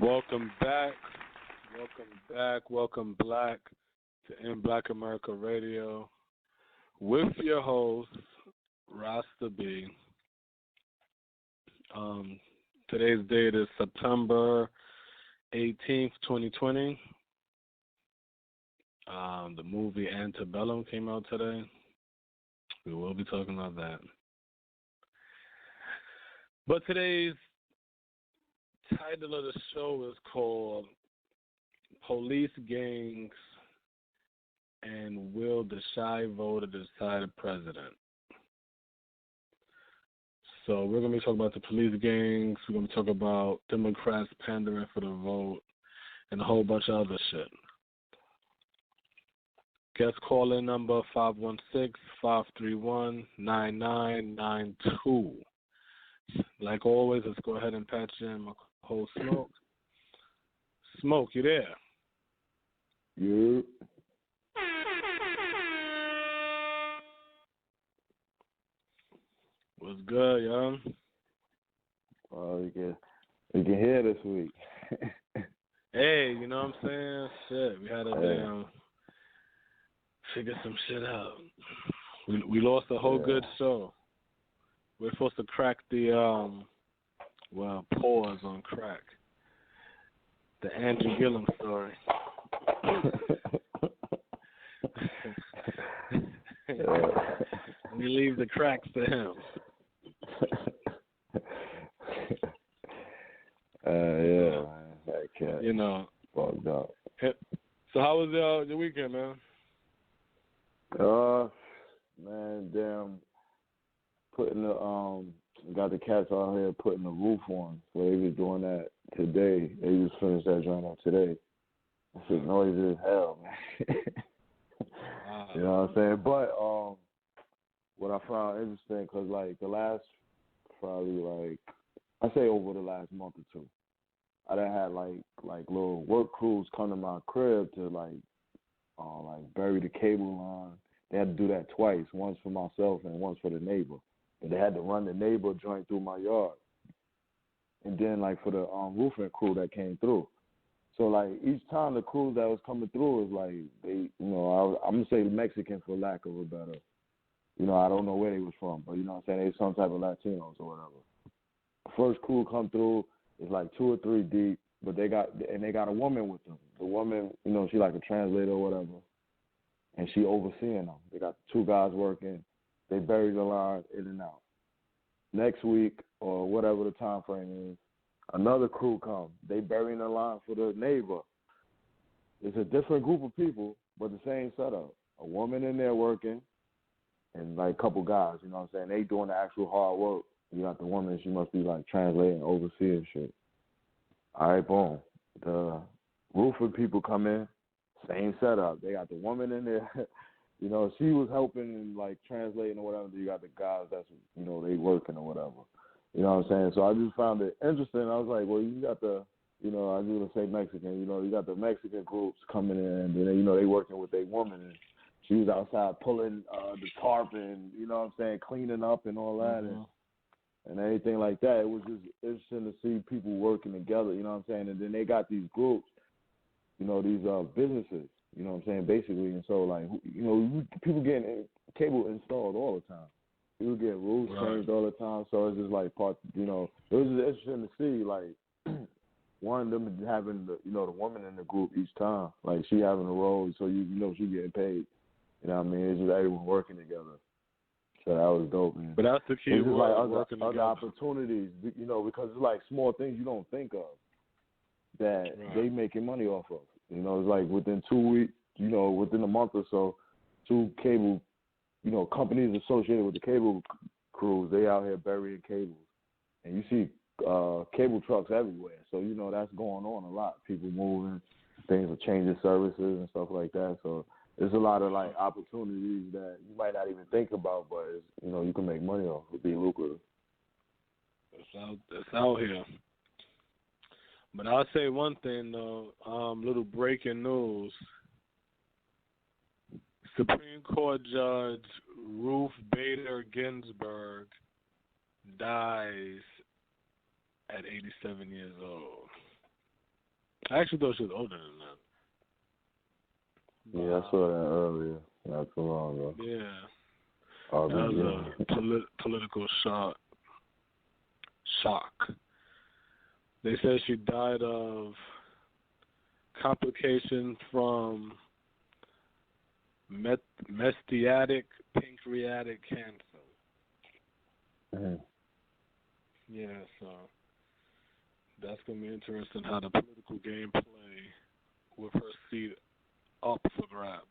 Welcome back. Welcome back to In Black America Radio with your host, Rasta B. Today's date is September 18th, 2020. The movie Antebellum came out today. We will be talking about that. But today's title of the show is called Police Gangs and Will the Shy Voter Decide the President? So we're going to be talking about the police gangs. We're going to talk about Democrats pandering for the vote and a whole bunch of other shit. Guest call-in number 516-531-9992. Like always, let's go ahead and patch in my host Smoke. Smoke, you there? You. What's good, young? Well, you can hear this week. Hey, you know what I'm saying? Shit, we had a damn figure some shit out. We lost a whole good show. We're supposed to crack the pause on crack. The Andrew Gillum story. We leave the cracks to him. Yeah, man. That cat. You know. Fucked up. So how was your weekend, man? Man, damn. Putting the got the cats out here putting the roof on. So they was doing that today. They just finished that joint up today. That shit noisy as hell, man. Wow. You know what I'm saying? But what I found interesting, because like the last probably I say over the last month or two, I done had like little work crews come to my crib to like bury the cable line. They had to do that twice, once for myself and once for the neighbor. But they had to run the neighbor joint through my yard. And then like for the roofing crew that came through. So like each time the crews that was coming through was like they, I'm gonna say Mexican for lack of a better. I don't know where they was from, but you know what I'm saying, they some type of Latinos or whatever. First crew come through is like 2 or 3 deep, but they got a woman with them. The woman, she like a translator or whatever, and she overseeing them. They got 2 guys working. They bury the line in and out. Next week or whatever the time frame is, another crew come. They burying the line for the neighbor. It's a different group of people, but the same setup. A woman in there working, and like a couple guys. You know what I'm saying? They doing the actual hard work. You got the woman. She must be like translating, overseeing shit. All right, boom. The roofing people come in. Same setup. They got the woman in there. She was helping and like translating or whatever. You got the guys that's, they working or whatever. You know what I'm saying? So I just found it interesting. I was like, well, you got the, I was going to say Mexican, you got the Mexican groups coming in and then, they working with their woman. And she was outside pulling the tarp and, cleaning up and all that and everything like that. It was just interesting to see people working together, you know what I'm saying? And then they got these groups, these businesses. You know what I'm saying, basically, and so, like, people getting cable installed all the time. People get rules changed all the time, so it's just, like, it was just interesting to see, like, one, them having, the woman in the group each time. Like, she having a role, so she getting paid. You know what I mean? It's just everyone working together. So that was dope, man. But that's the key it's just word, like other opportunities, because it's, like, small things you don't think of that they making money off of. It's like within 2 weeks, within a month or so, 2 cable, companies associated with the cable crews, they out here burying cables. And you see cable trucks everywhere. So, that's going on a lot. People moving, things are changing services and stuff like that. So there's a lot of, like, opportunities that you might not even think about, but, you can make money off. It'd be lucrative. It's out here. But I'll say one thing, though, little breaking news. Supreme Court Judge Ruth Bader Ginsburg dies at 87 years old. I actually thought she was older than that. Yeah, I saw that earlier, not too long ago. Yeah. Oh, That was a political shock. They said she died of complications from metastatic pancreatic cancer. Mm-hmm. Yeah, so that's going to be interesting how the political game play with her seat up for grabs.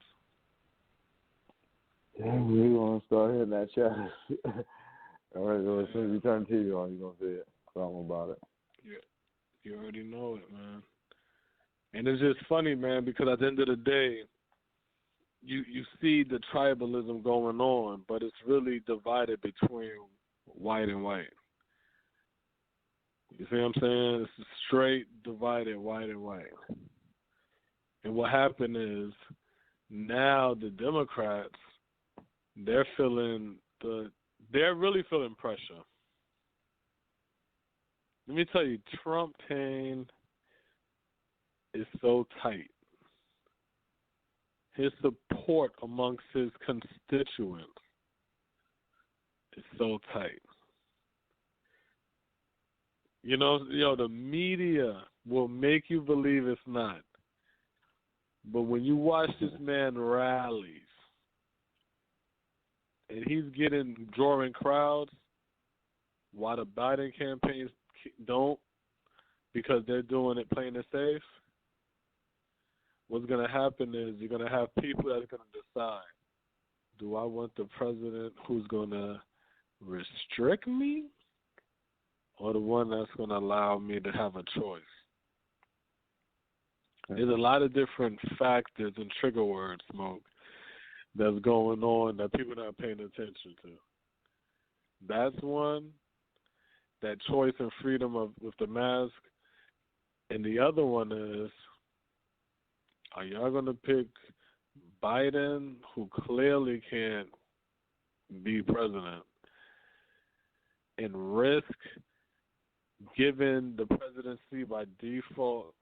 Yeah, we're going to start hitting that chat. All right, so as soon as you turn the TV on, you're going to see it. Something about it. Yeah, you already know it, man. And it's just funny, man, because at the end of the day, you see the tribalism going on, but it's really divided between white and white. You see what I'm saying? It's straight divided, white and white. And what happened is now the Democrats, they're really feeling pressure. Let me tell you, Trump Tane is so tight. His support amongst his constituents is so tight. You know, the media will make you believe it's not. But when you watch this man rallies and he's drawing crowds while the Biden campaigns don't, because they're doing it playing it safe, what's going to happen is you're going to have people that are going to decide, do I want the president who's going to restrict me or the one that's going to allow me to have a choice? There's a lot of different factors and trigger words, Smoke, that's going on that people are not paying attention to. That's one, that choice and freedom with the mask. And the other one is, are y'all going to pick Biden, who clearly can't be president, and risk giving the presidency by default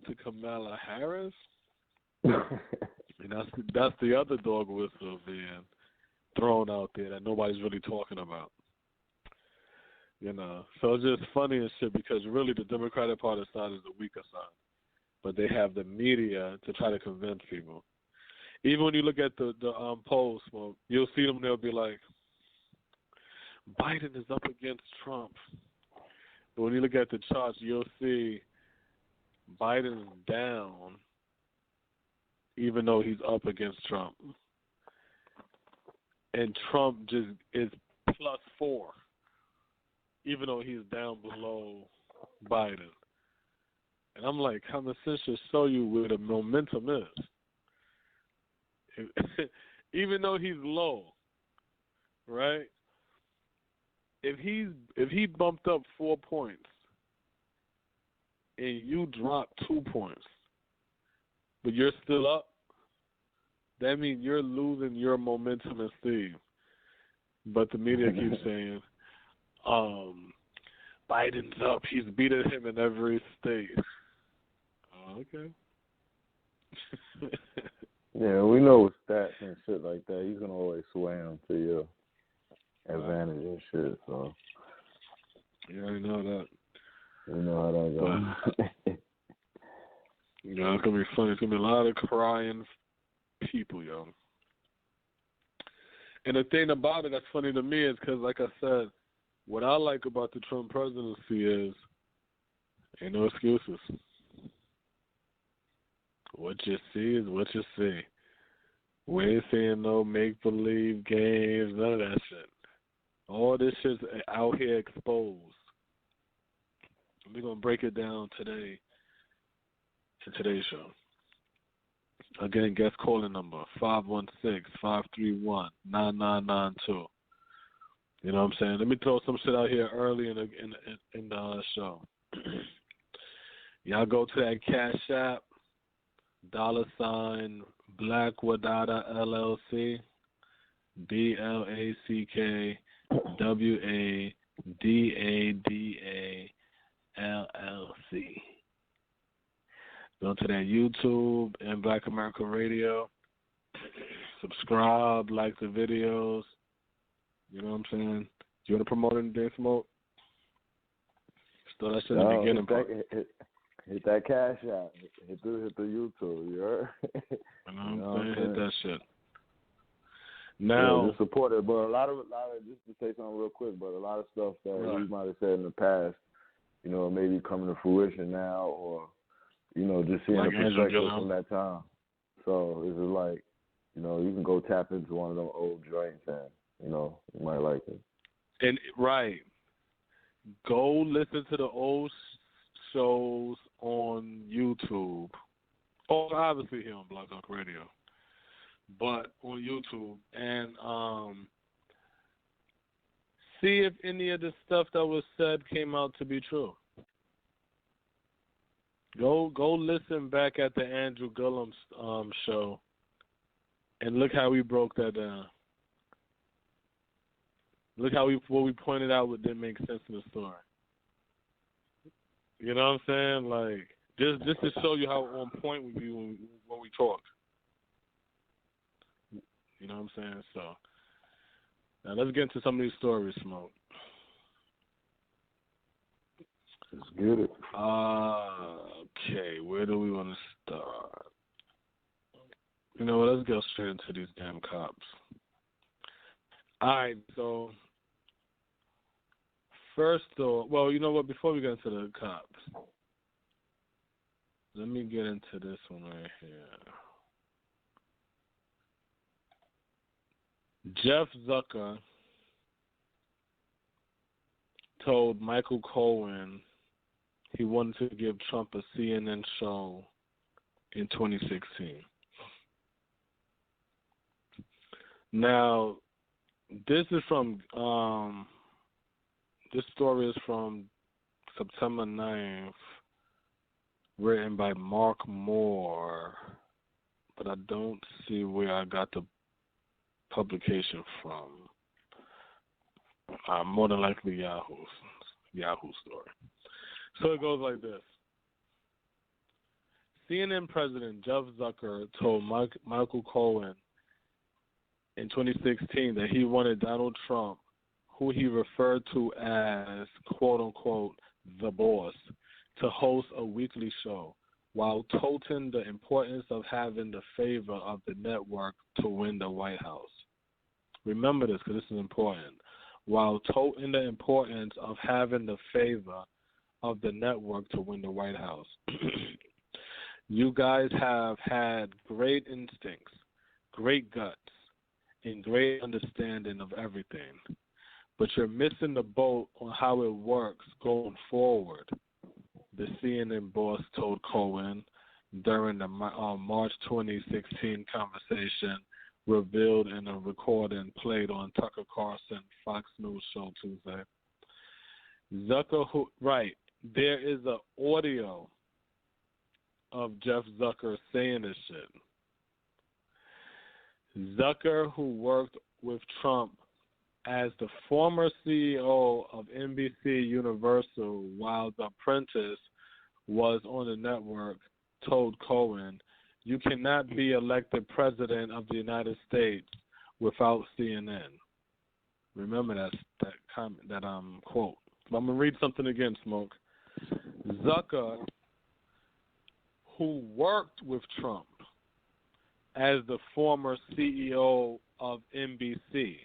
to Kamala Harris? And that's the other dog whistle being thrown out there that nobody's really talking about. You know, so it's just funny and shit because really the Democratic Party side is the weaker side, but they have the media to try to convince people. Even when you look at the polls, Smoke, you'll see them. They'll be like, Biden is up against Trump. But when you look at the charts, you'll see Biden's down, even though he's up against Trump. And Trump just is +4, even though he's down below Biden. And I'm like, common sense should show you where the momentum is. Even though he's low, right? If he bumped up 4 points and you drop 2 points, but you're still up, that means you're losing your momentum and steam. But the media keeps saying, Biden's up. He's beating him in every state. Oh, okay. Yeah, we know with stats and shit like that, you can always sway them to your advantage and shit. So you already know that. You know how that goes. You know, it's gonna be funny. It's gonna be a lot of crying people, yo. And the thing about it that's funny to me is because, like I said, what I like about the Trump presidency is ain't no excuses. What you see is what you see. We ain't seeing no make-believe games, none of that shit. All this shit's out here exposed. We're going to break it down today in today's show. Again, guest calling number 516-531-9992. You know what I'm saying? Let me throw some shit out here early in the show. Y'all go to that Cash App, $ Black Wadada LLC, BLACKWADADA LLC. Go to that YouTube and Black America Radio. Subscribe, like the videos. You know what I'm saying? You want to promote anything, Smoke? Start that shit in the beginning part. Hit that cash out. Hit the YouTube. You heard? You know what I'm saying? Hit that shit. Now, just support it. But a lot of just to say something real quick, but a lot of stuff that he might have said in the past, you know, maybe coming to fruition now, or you know, just seeing like a perspective from that time. So it's just like, you know, you can go tap into one of them old joints and, you know, you might like it. And go listen to the old shows on YouTube. Or obviously here on Blog Talk Radio. But on YouTube. And see if any of the stuff that was said came out to be true. Go listen back at the Andrew Gillum show and look how we broke that down. Look how what we pointed out what didn't make sense in the story. You know what I'm saying? Like just to show you how on point we be when we talk. You know what I'm saying? So now let's get into some of these stories, Smoke. Let's get it. Okay, where do we want to start? You know what? Let's go straight into these damn cops. All right, so first though, well, you know what? Before we get into the cops, let me get into this one right here. Jeff Zucker told Michael Cohen he wanted to give Trump a CNN show in 2016. Now, this is from, this story is from September 9th, written by Mark Moore, but I don't see where I got the publication from. More than likely Yahoo story. So it goes like this. CNN President Jeff Zucker told Michael Cohen in 2016 that he wanted Donald Trump, who he referred to as, quote-unquote, the boss, to host a weekly show while toting the importance of having the favor of the network to win the White House. Remember this because this is important. While toting the importance of having the favor of the network to win the White House. You guys have had great instincts, great guts, and great understanding of everything. But you're missing the boat on how it works going forward, the CNN boss told Cohen during the March 2016 conversation revealed in a recording played on Tucker Carlson Fox News show Tuesday. Zucker, there is an audio of Jeff Zucker saying this shit. Zucker, who worked with Trump as the former CEO of NBC Universal while The Apprentice was on the network, told Cohen, "You cannot be elected president of the United States without CNN." Remember that comment, that quote. I'm gonna read something again, Smoke. Zucker, who worked with Trump as the former CEO of NBC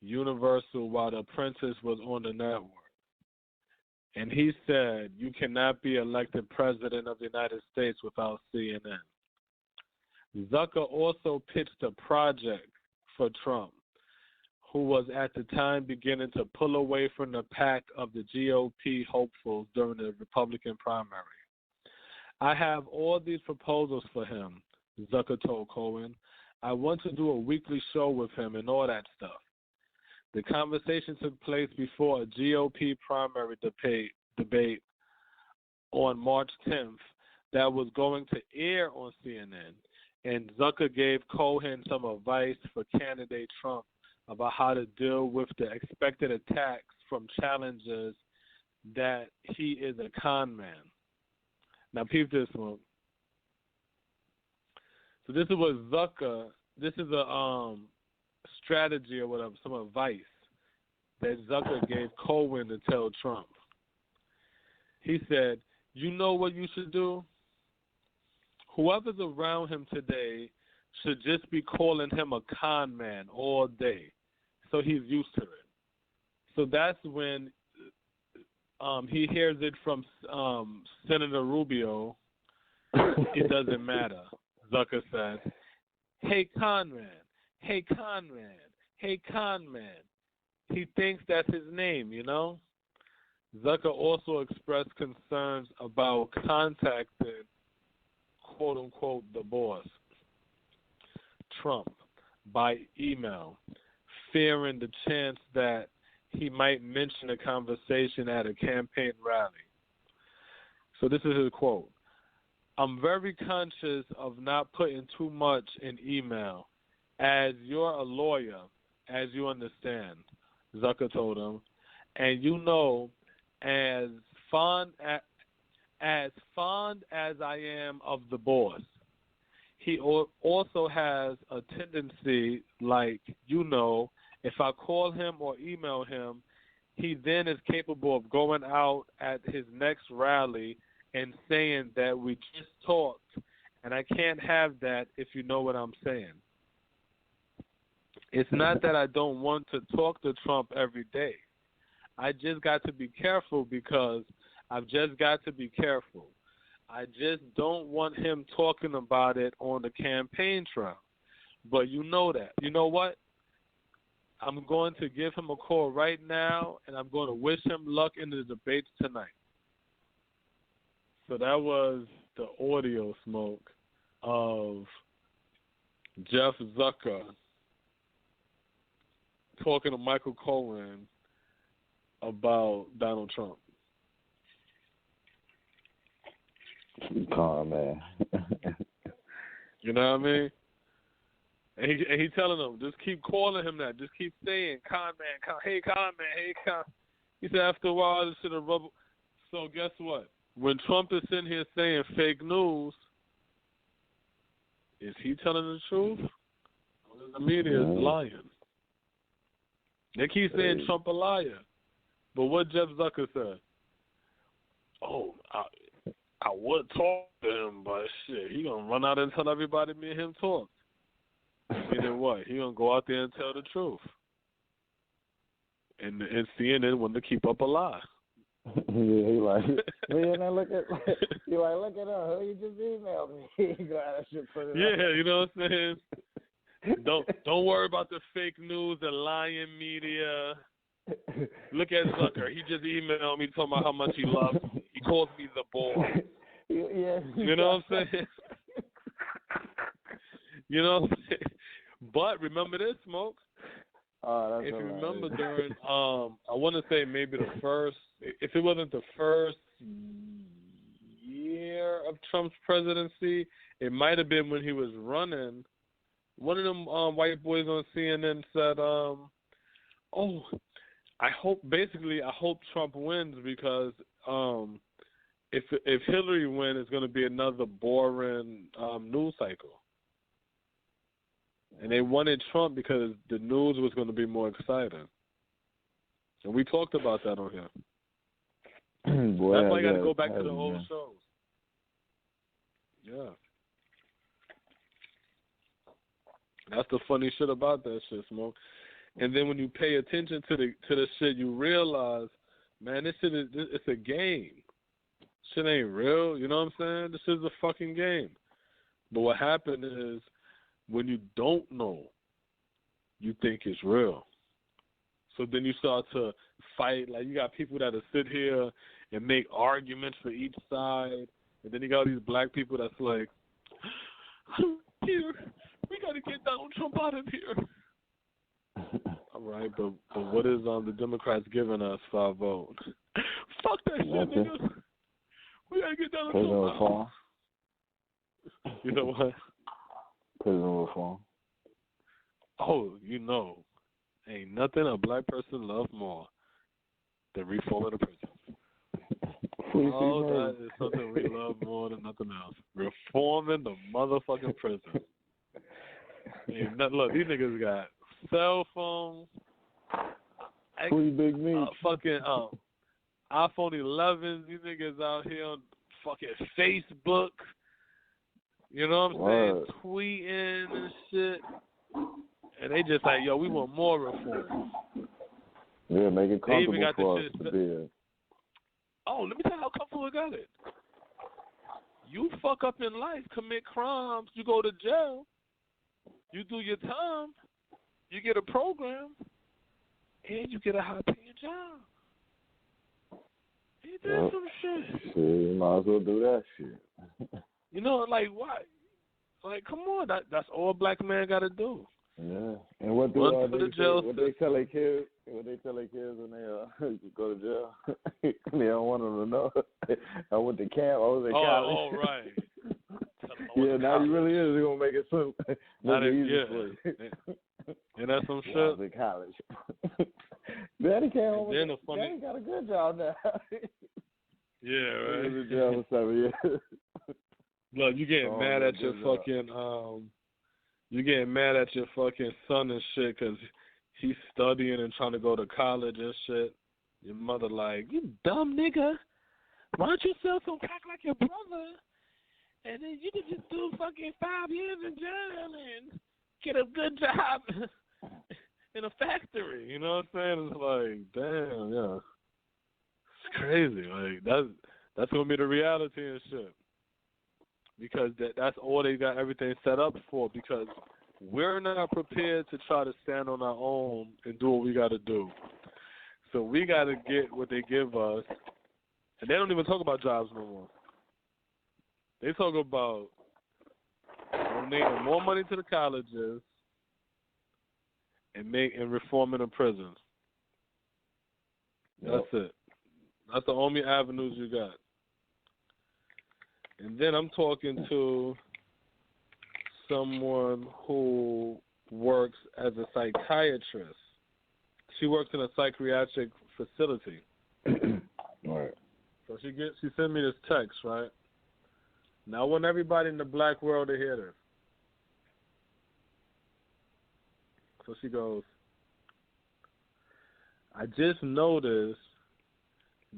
Universal while The Apprentice was on the network. And he said, you cannot be elected president of the United States without CNN. Zucker also pitched a project for Trump, who was at the time beginning to pull away from the pack of the GOP hopefuls during the Republican primary. I have all these proposals for him, Zucker told Cohen. I want to do a weekly show with him and all that stuff. The conversation took place before a GOP primary debate on March 10th that was going to air on CNN, and Zucker gave Cohen some advice for candidate Trump about how to deal with the expected attacks from challengers that he is a con man. Now, peep this one. So this is what Zucker. This is a strategy or whatever, some advice that Zucker gave Cohen to tell Trump. He said, "You know what you should do? Whoever's around him today should just be calling him a con man all day, so he's used to it." So that's when he hears it from Senator Rubio. It doesn't matter. Zucker said, "Hey, con man. Hey, con man. Hey, con man." He thinks that's his name, you know? Zucker also expressed concerns about contacting, quote unquote, the boss, Trump, by email, fearing the chance that he might mention a conversation at a campaign rally. So this is his quote. "I'm very conscious of not putting too much in email, as you're a lawyer, as you understand," Zucker told him. "And you know, as fond as I am of the boss, he also has a tendency, like, you know, if I call him or email him, he then is capable of going out at his next rally and saying that we just talked, and I can't have that, if you know what I'm saying. It's not that I don't want to talk to Trump every day. I just got to be careful because I've just got to be careful. I just don't want him talking about it on the campaign trail. But you know that. You know what? I'm going to give him a call right now, and I'm going to wish him luck in the debates tonight." So that was the audio smoke of Jeff Zucker talking to Michael Cohen about Donald Trump. Con man. You know what I mean? And he telling them, just keep calling him that. Just keep saying, "Con man, hey, con man, hey, con." He said after a while, this shit will rubble. So guess what? When Trump is sitting here saying fake news, is he telling the truth? Or is the media is lying? They keep saying Trump a liar. But what Jeff Zucker said? "Oh, I would talk to him, but shit, he gonna run out and tell everybody me and him talked." Meaning what? He gonna go out there and tell the truth. And CNN wanted to keep up a lie. Yeah, he like, man, look at her. You just emailed me. Yeah, you know what I'm saying? Don't worry about the fake news, the lying media. Look at Zucker. He just emailed me talking about how much he loves me. He calls me the boy. Yeah. You know what I'm saying? You know what I'm saying? But remember this, Smoke. That's if you hilarious. remember during, I want to say maybe the first, if it wasn't the first year of Trump's presidency, it might have been when he was running. One of them white boys on CNN said, I hope Trump wins because if Hillary wins, it's going to be another boring news cycle. And they wanted Trump because the news was going to be more exciting. And we talked about that on here. Boy, that's why you got to go back to the old shows. Yeah. That's the funny shit about that shit, Smoke. And then when you pay attention to the shit, you realize, man, it's a game. Shit ain't real. You know what I'm saying? This is a fucking game. But what happened is, when you don't know, you think it's real. So then you start to fight. Like, you got people that sit here and make arguments for each side. And then you got these black people that's like, here, we got to get Donald Trump out of here. All right, but what is the Democrats giving us for our vote? Fuck that shit, nigga. We got to get Donald Prison Trump reform. out. You know what? Prison reform. Oh, you know, ain't nothing a black person loves more than reforming the prison. Oh, that is something we love more than nothing else. Reforming the motherfucking prison. Look, these niggas got cell phones. Free big meat. Fucking iPhone 11s. These niggas out here on fucking Facebook. You know what I'm saying? Tweeting and shit. And they just like, yo, we want more reform. Yeah, make it comfortable for us to be. Oh, let me tell you how comfortable I got it. You fuck up in life, commit crimes, you go to jail, you do your time, you get a program, and you get a high-paying job. You did some shit. Shit, you might as well do that shit. You know, like, why? Like, come on, that's all a black man got to do. Yeah, and what they tell their kids? What they tell their kids when they go to jail? They don't want them to know. I went to camp. I was in college. Oh, right. Yeah, now he really is. He's gonna make it so easy for you. And that's some shit. I was in college. Daddy came home. Daddy got a good job now. Yeah, right. He was in jail for 7 years. Look, you getting mad at your fucking you getting mad at your fucking son and shit because he's studying and trying to go to college and shit. Your mother like, you dumb nigga. Why don't you sell some crack like your brother? And then you can just do fucking 5 years in jail and get a good job in a factory. You know what I'm saying? It's like, damn, yeah. It's crazy. Like, that's going to be the reality and shit. Because that's all they got everything set up for, because we're not prepared to try to stand on our own and do what we got to do. So we got to get what they give us. And they don't even talk about jobs no more. They talk about donating more money to the colleges and reforming the prisons. That's it. That's the only avenues you got. And then I'm talking to someone who works as a psychiatrist. She works in a psychiatric facility. Right. So she sent me this text, right? Now I want everybody in the black world to hear this. So she goes, I just noticed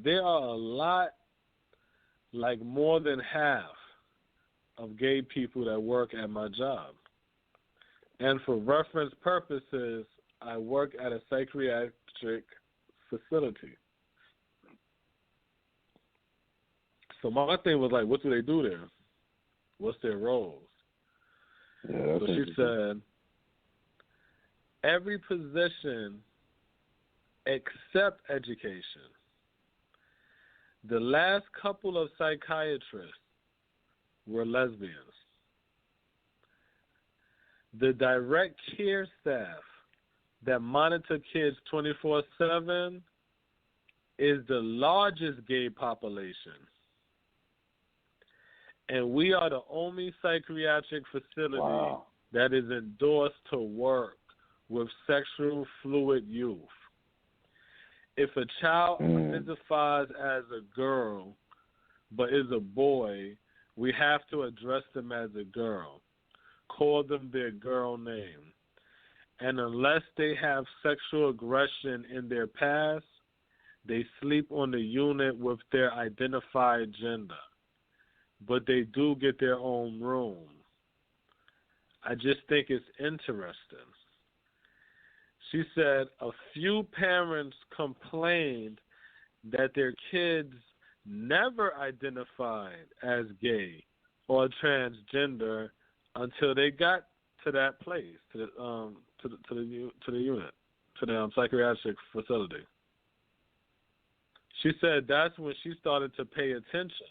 there are a lot, like more than half of gay people that work at my job. And for reference purposes, I work at a psychiatric facility. So my thing was like, what do they do there? What's their roles? Yeah, so she said, every position except education. The last couple of psychiatrists were lesbians. The direct care staff that monitor kids 24/7 is the largest gay population. And we are the only psychiatric facility that is endorsed to work with sexual fluid youth. If a child identifies as a girl but is a boy, we have to address them as a girl, call them their girl name. And unless they have sexual aggression in their past, they sleep on the unit with their identified gender. But they do get their own room. I just think it's interesting. She said a few parents complained that their kids never identified as gay or transgender until they got to that place, to the unit, to the psychiatric facility. She said that's when she started to pay attention.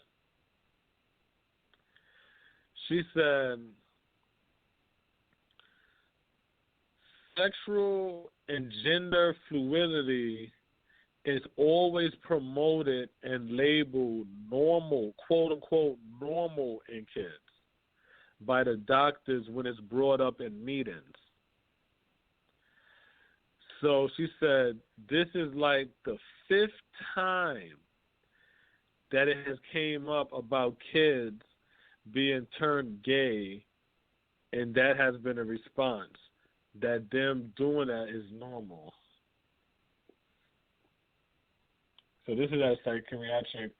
She said sexual and gender fluidity is always promoted and labeled normal, quote unquote, normal in kids by the doctors when it's brought up in meetings. So she said this is like the 5th time that it has came up about kids being turned gay, and that has been a response that them doing that is normal. So this is a psychiatric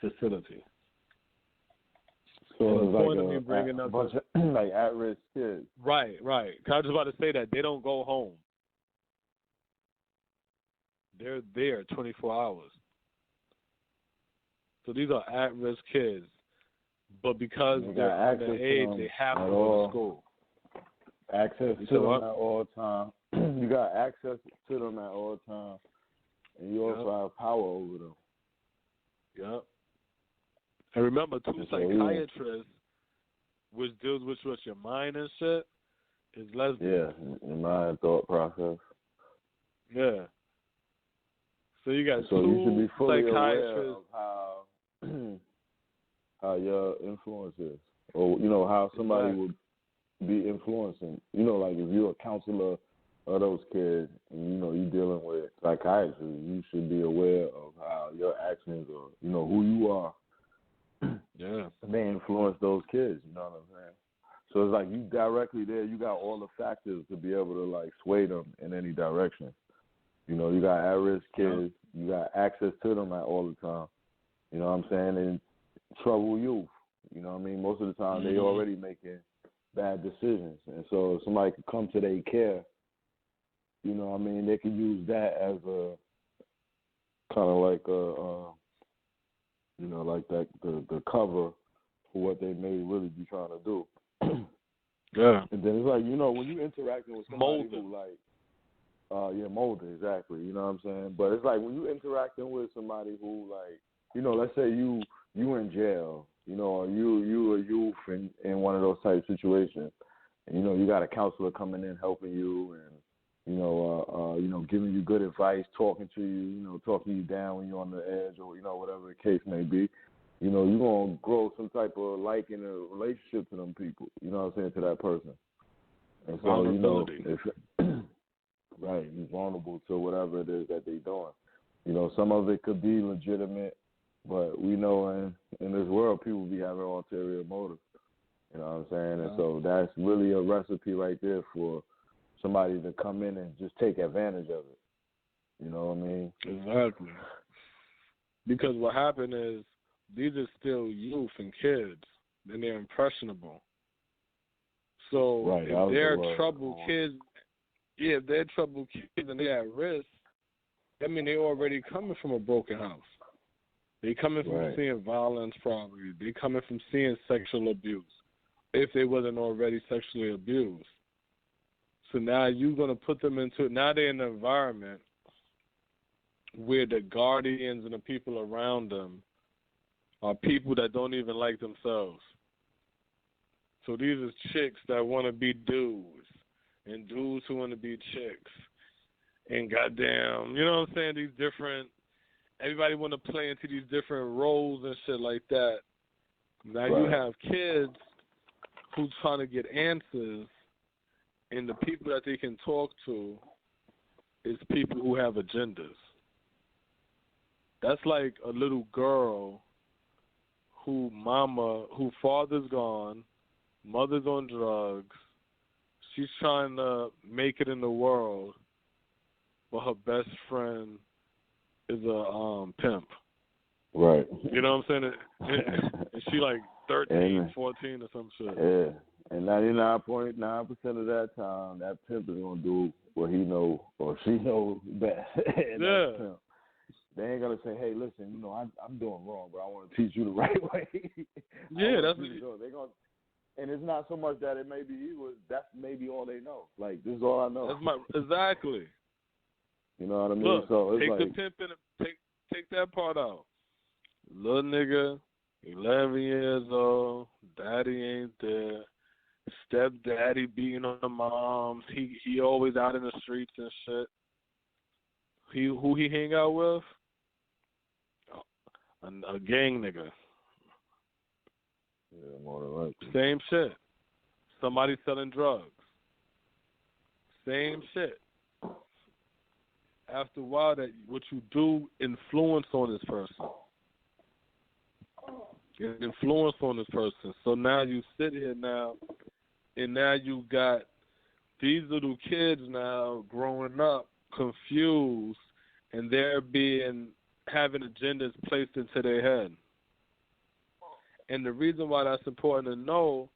facility. So and it's the point of like me bringing a up bunch of like at-risk kids. Right. 'Cause I was about to say that they don't go home. They're there 24 hours. So these are at-risk kids, but because they're underage, they have to go to school. Access to them at all time. You got access to them at all time, and you also have power over them. Yep. And remember, too, psychiatrists, which deals with your mind and shit, is lesbian. Yeah, your mind, thought process. Yeah. So you got so two you should be fully psychiatrists. aware of how your influence is, or how somebody would be influencing. Like if you're a counselor of those kids, and you're dealing with psychiatry, you should be aware of how your actions or who you are. Yeah. They influence those kids. You know what I'm saying? So it's like you directly there. You got all the factors to be able to like sway them in any direction. You got at-risk kids. Yeah. You got access to them at all the time. You know what I'm saying? And troubled youth. You know what I mean? Most of the time they already making bad decisions. And so if somebody could come to their care, you know what I mean, they could use that as a kind of like a, like that the cover for what they may really be trying to do. Yeah. And then it's like, when you interacting with somebody who like, molded, exactly. You know what I'm saying? But it's like when you interacting with somebody who like, let's say you in jail, or you a youth in one of those type situations, and you got a counselor coming in helping you and giving you good advice, talking to you, talking you down when you're on the edge or whatever the case may be. You're gonna grow some type of liking a relationship to them people. You know what I'm saying, to that person. And so if right, you're vulnerable to whatever it is that they're doing. Some of it could be legitimate, but we know in this world people be having ulterior motives. You know what I'm saying? And so that's really a recipe right there for somebody to come in and just take advantage of it. You know what I mean? Exactly. Because what happened is these are still youth and kids, and they're impressionable. So if they're troubled kids, if they're troubled kids and they're at risk, I mean they're already coming from a broken house. They coming from seeing violence probably. They coming from seeing sexual abuse, if they wasn't already sexually abused. So now you're going to put them now they're in an environment where the guardians and the people around them are people that don't even like themselves. So these are chicks that want to be dudes and dudes who want to be chicks. And goddamn, you know what I'm saying? These different, everybody want to play into these different roles and shit like that. Now you have kids who's trying to get answers, and the people that they can talk to is people who have agendas. That's like a little girl who father's gone, mother's on drugs. She's trying to make it in the world, but her best friend is a pimp. Right. You know what I'm saying? And she like 13, 14 or some shit. Yeah. And 99.9% of that time, that pimp is going to do what he know or she knows best. Yeah. They ain't going to say, hey, listen, I'm doing wrong, but I want to teach you the right way. Yeah, that's what they're going to. And it's not so much that it may be evil, that's maybe all they know. Like, this is all I know. Exactly. You know what I mean? Look, so it's take like, the pimp and take that part out. Little nigga, 11 years old, daddy ain't there. Stepdaddy beating on the moms. He always out in the streets and shit. Who he hang out with? A gang nigga. Yeah, more than likely. Same shit. Somebody selling drugs. Same shit. After a while, that what you do influence on this person. an influence on this person. So now you sit here now, and now you got these little kids now growing up confused, and they're having agendas placed into their head. And the reason why that's important to know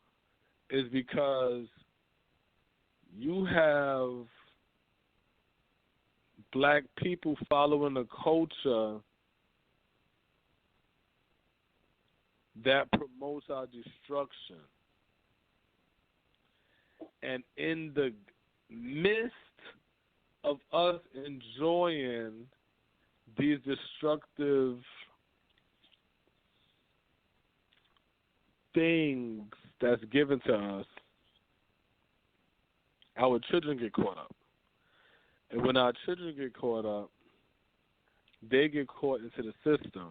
is because you have black people following a culture that promotes our destruction. And in the midst of us enjoying these destructive things that's given to us, our children get caught up. And when our children get caught up, they get caught into the system.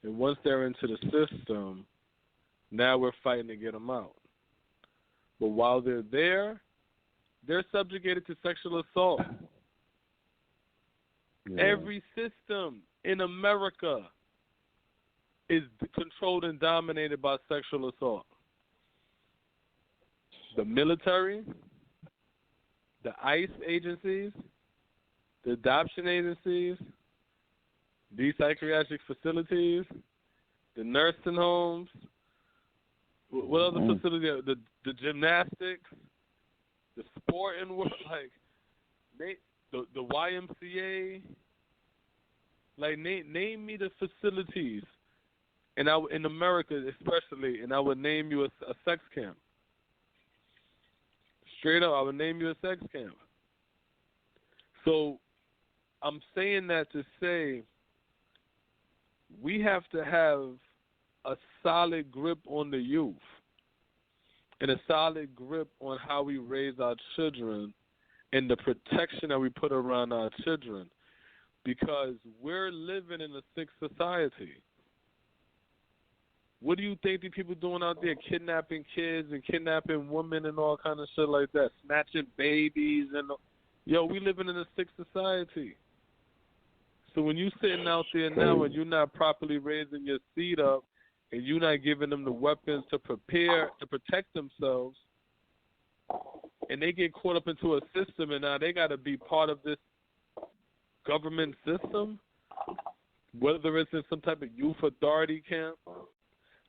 And once they're into the system, now we're fighting to get them out. But while they're there, they're subjugated to sexual assault. Yeah. Every system in America is controlled and dominated by sexual assault. The military, the ICE agencies, the adoption agencies, these psychiatric facilities, the nursing homes, what other facilities? The gymnastics, the sporting world, like the YMCA. Like name me the facilities, and in America especially, and I would name you a sex camp. Straight up, I would name you a sex camp. So I'm saying that to say we have to have a solid grip on the youth and a solid grip on how we raise our children and the protection that we put around our children, because we're living in a sick society. What do you think these people doing out there, kidnapping kids and kidnapping women and all kind of shit like that, snatching babies and we living in a sick society. So when you sitting out there now and you're not properly raising your seed up and you're not giving them the weapons to prepare to protect themselves, and they get caught up into a system and now they got to be part of this government system, whether it's in some type of youth authority camp,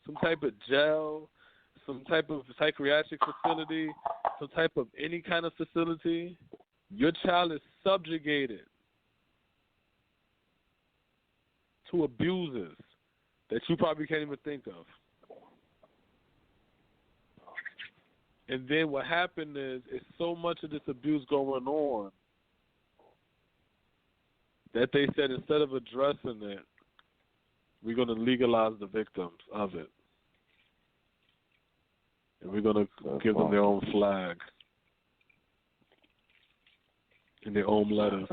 some type of jail, some type of psychiatric facility, some type of any kind of facility, your child is subjugated to abuses that you probably can't even think of. And then what happened is so much of this abuse going on that they said instead of addressing it, we're going to legalize the victims of it. And we're going to give them their own flag and their own letters.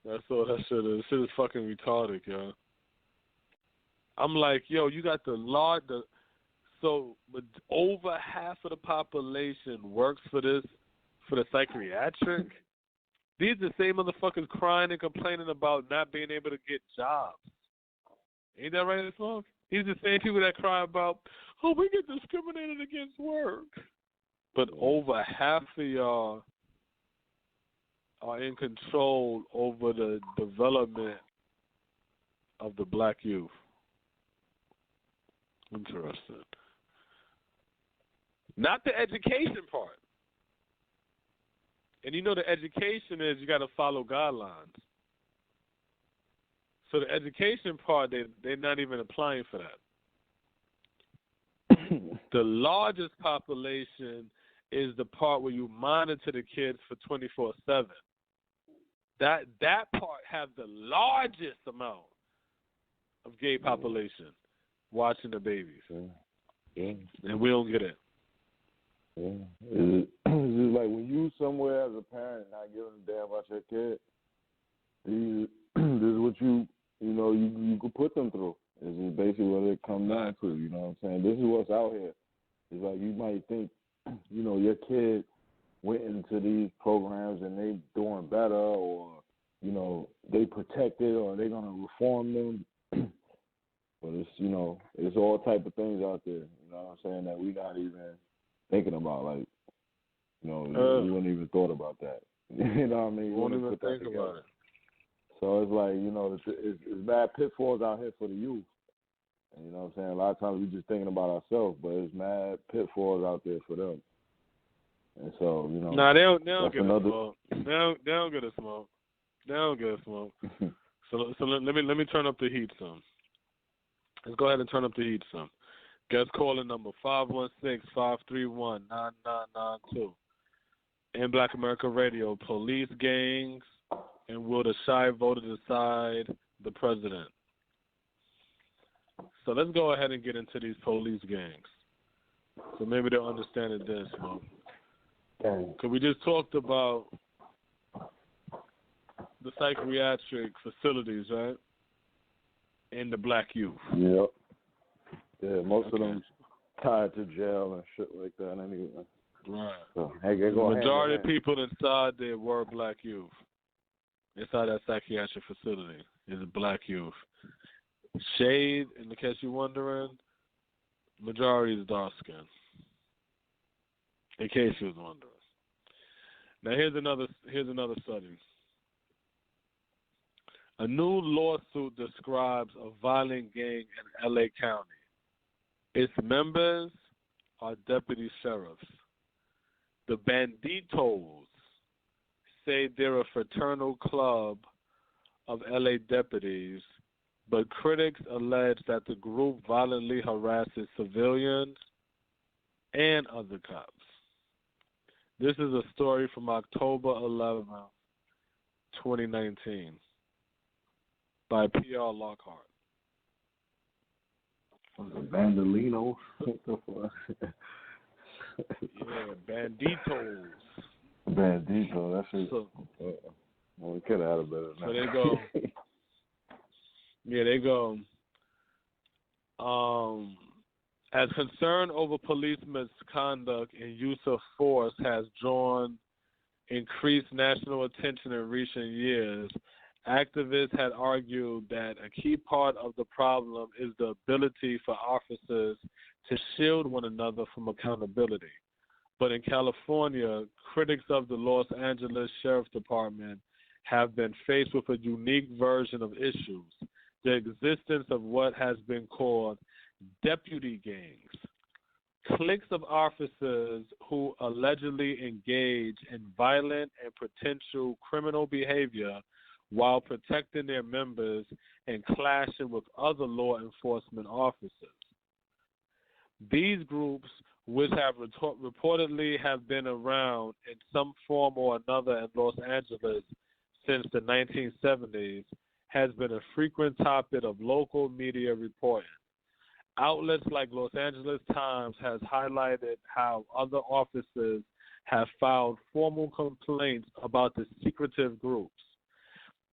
That's all that shit is. Shit is fucking retarded, yo. I'm like, you got but over half of the population works for the psychiatric. These are the same motherfuckers crying and complaining about not being able to get jobs. Ain't that right, Smoke? These are the same people that cry about, we get discriminated against work. But over half of y'all are in control over the development of the black youth. Interesting. Not the education part. And the education is you got to follow guidelines. So the education part, they're not even applying for that. The largest population is the part where you monitor the kids for 24/7. That part have the largest amount of gay population watching the babies. Yeah. And we don't get it. Yeah. It's just like when you somewhere as a parent not giving a damn about your kid, this is what you could put them through. This is basically what it comes down to, you know what I'm saying? This is what's out here. It's like you might think, your kid went into these programs and they doing better, or they protected or they're gonna reform them. But it's all type of things out there. You know what I'm saying, that we not even thinking about. Like, you wouldn't even thought about that. You know what I mean? You won't wouldn't even put that think together. about it. So it's like, it's bad pitfalls out here for the youth. And you know what I'm saying? A lot of times we just thinking about ourselves, but it's mad pitfalls out there for them. And so, Nah, they don't get another... a smoke. They don't get a smoke. They don't get a smoke. So let me turn up the heat some. Let's go ahead and turn up the heat some. Guest calling number 516-531-9992. In Black America Radio, police gangs, and will the shy voter decide the president? So let's go ahead and get into these police gangs. So maybe they'll understand it this, Smoke. Because we just talked about the psychiatric facilities, right? And the black youth. Yep. Yeah, most of them tied to jail and shit like that anyway. Right. So, the majority of people inside there were black youth. Inside that psychiatric facility is black youth. Shade, in case you're wondering, majority is dark skin. In case you was wondering. Now here's another study. A new lawsuit describes a violent gang in LA County. Its members are deputy sheriffs. The Banditos say they're a fraternal club of LA deputies, but critics allege that the group violently harasses civilians and other cops. This is a story from October 11, 2019, by P.R. Lockhart. Bandolinos. Yeah, Banditos. Bandito, that's it. So, well, we could have had a better name. So they go. Yeah, they go. As concern over police misconduct and use of force has drawn increased national attention in recent years, activists had argued that a key part of the problem is the ability for officers to shield one another from accountability. But in California, critics of the Los Angeles Sheriff's Department have been faced with a unique version of issues, the existence of what has been called deputy gangs, cliques of officers who allegedly engage in violent and potential criminal behavior while protecting their members and clashing with other law enforcement officers. These groups, which have reportedly have been around in some form or another in Los Angeles since the 1970s, has been a frequent topic of local media reporting. Outlets like Los Angeles Times has highlighted how other officers have filed formal complaints about the secretive groups,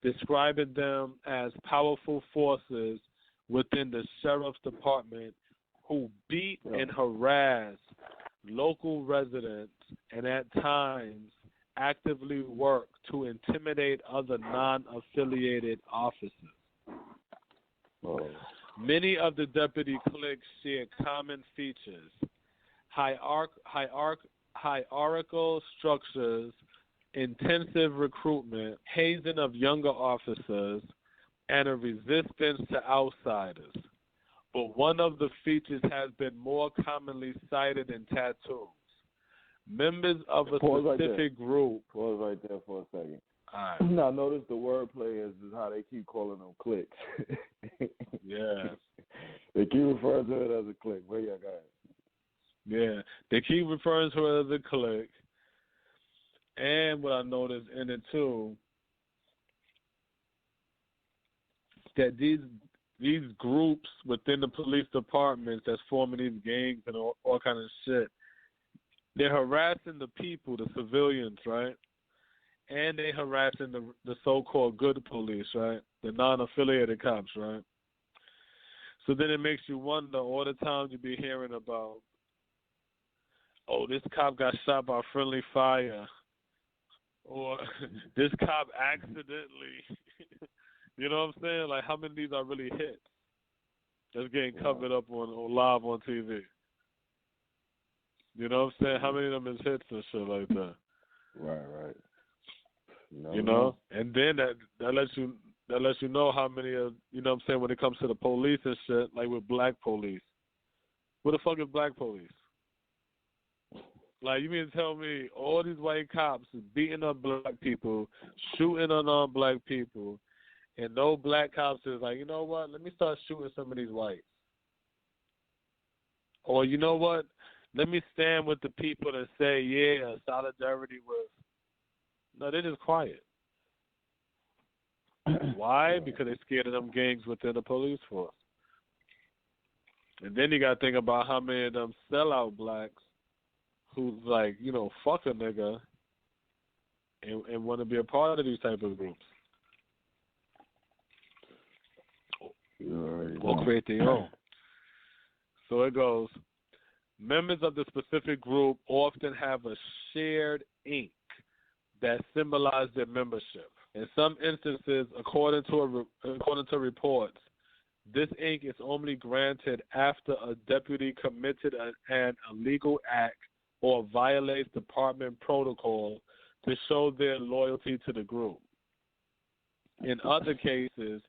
describing them as powerful forces within the sheriff's department who beat and harass local residents and at times actively work to intimidate other non-affiliated officers. Many of the deputy cliques share common features: hierarchical structures, intensive recruitment, hazing of younger officers, and a resistance to outsiders. But one of the features has been more commonly cited in tattoos. Members of a specific group. Pause right there for a second. All right. Now, notice the wordplay is how they keep calling them cliques. Yeah. They keep referring to it as a clique. Where you got it? Yeah. They keep referring to it as a clique. And what I noticed in it, too, that these groups within the police departments that's forming these gangs and all kind of shit, they're harassing the people, the civilians, right? And they harassing the so-called good police, right? The non-affiliated cops, right? So then it makes you wonder all the time you be hearing about, oh, this cop got shot by friendly fire, or this cop accidentally. You know what I'm saying? Like, how many of these are really hits? That's getting covered up on live on TV. You know what I'm saying? How many of them is hits and shit like that? Right. You know? And then that lets you know how many of, you know what I'm saying, when it comes to the police and shit, like with black police. What the fuck is black police? Like, you mean to tell me all these white cops is beating up black people, shooting on black people, and no black cops is like, you know what, let me start shooting some of these whites. Or, you know what, let me stand with the people that say, yeah, solidarity with. No, they're just quiet. Why? Because they're scared of them gangs within the police force. And then you got to think about how many of them sellout blacks who's like, you know, fuck a nigga and want to be a part of these type of groups. Or create their own. So it goes, members of the specific group often have a shared ink that symbolize their membership. In some instances, according to reports, this ink is only granted after a deputy committed an illegal act or violates department protocol to show their loyalty to the group. In other cases,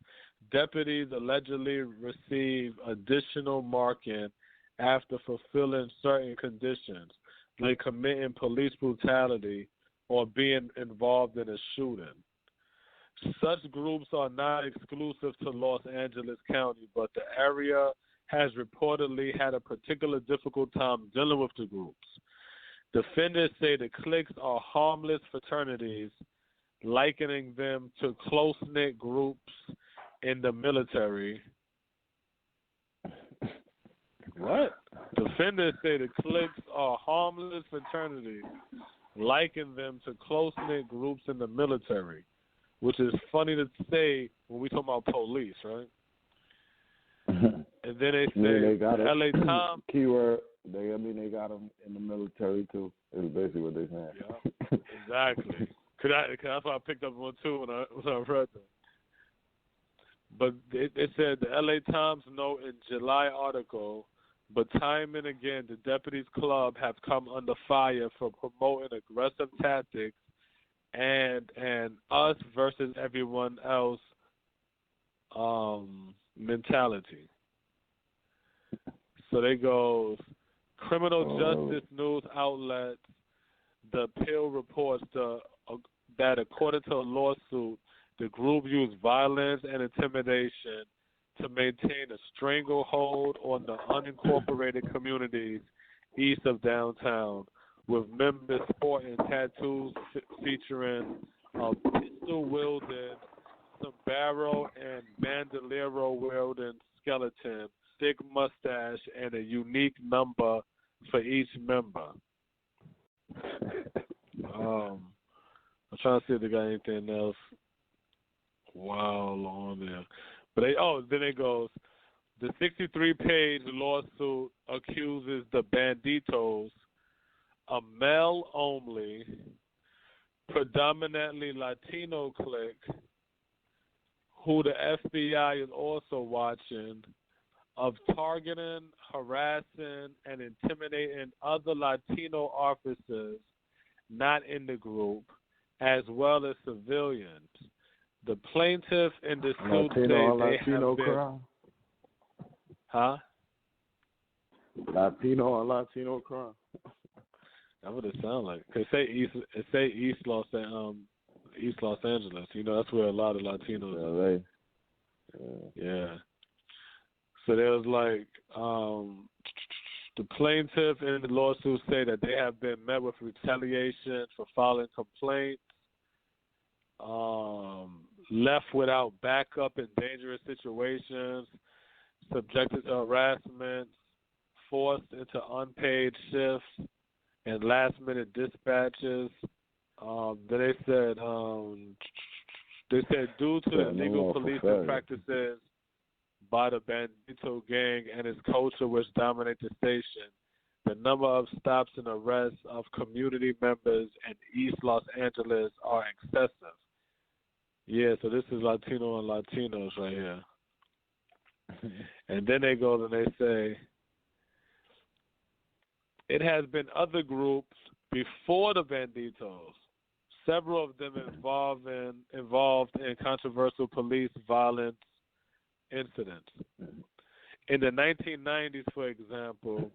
deputies allegedly receive additional marking after fulfilling certain conditions, like committing police brutality or being involved in a shooting. Such groups are not exclusive to Los Angeles County, but the area has reportedly had a particular difficult time dealing with the groups. Defenders say the cliques are harmless fraternities, likening them to close-knit groups in the military. What? Defenders say the cliques are harmless fraternities, liken them to close-knit groups in the military, which is funny to say when we talk about police, right? And then they say they got the LA Times. Keyword. They got them in the military too. Is basically what they're saying. Yeah, exactly. Cause that's why I picked up one too when I read that. But it said the LA Times note in July article, but time and again the Deputies Club have come under fire for promoting aggressive tactics and us versus everyone else mentality. So they go, criminal justice news outlets, The Appeal reports that according to a lawsuit, the group used violence and intimidation to maintain a stranglehold on the unincorporated communities east of downtown, with members sporting tattoos featuring a pistol-wielding, sombrero and bandolero-wielding skeleton, thick mustache, and a unique number for each member. I'm trying to see if they got anything else wild on there. But then it goes, the 63-page lawsuit accuses the Banditos, a male-only, predominantly Latino clique, who the FBI is also watching, of targeting, harassing, and intimidating other Latino officers not in the group, as well as civilians. The plaintiff in the suit say they have been... Huh? Latino on Latino crime. That's what it sounds like. Cause it say East Los Angeles. You know, that's where a lot of Latinos are. Yeah. So there was like the plaintiff in the lawsuit say that they have been met with retaliation for filing complaints, left without backup in dangerous situations, subjected to harassment, forced into unpaid shifts and last-minute dispatches. Then they said due to illegal policing practices by the Bandito gang and its culture which dominate the station, the number of stops and arrests of community members in East Los Angeles are excessive. Yeah, so this is Latino and Latinos right here. And then they go and they say, it has been other groups before the Banditos, several of them involved in controversial police violence incidents. In the 1990s, for example,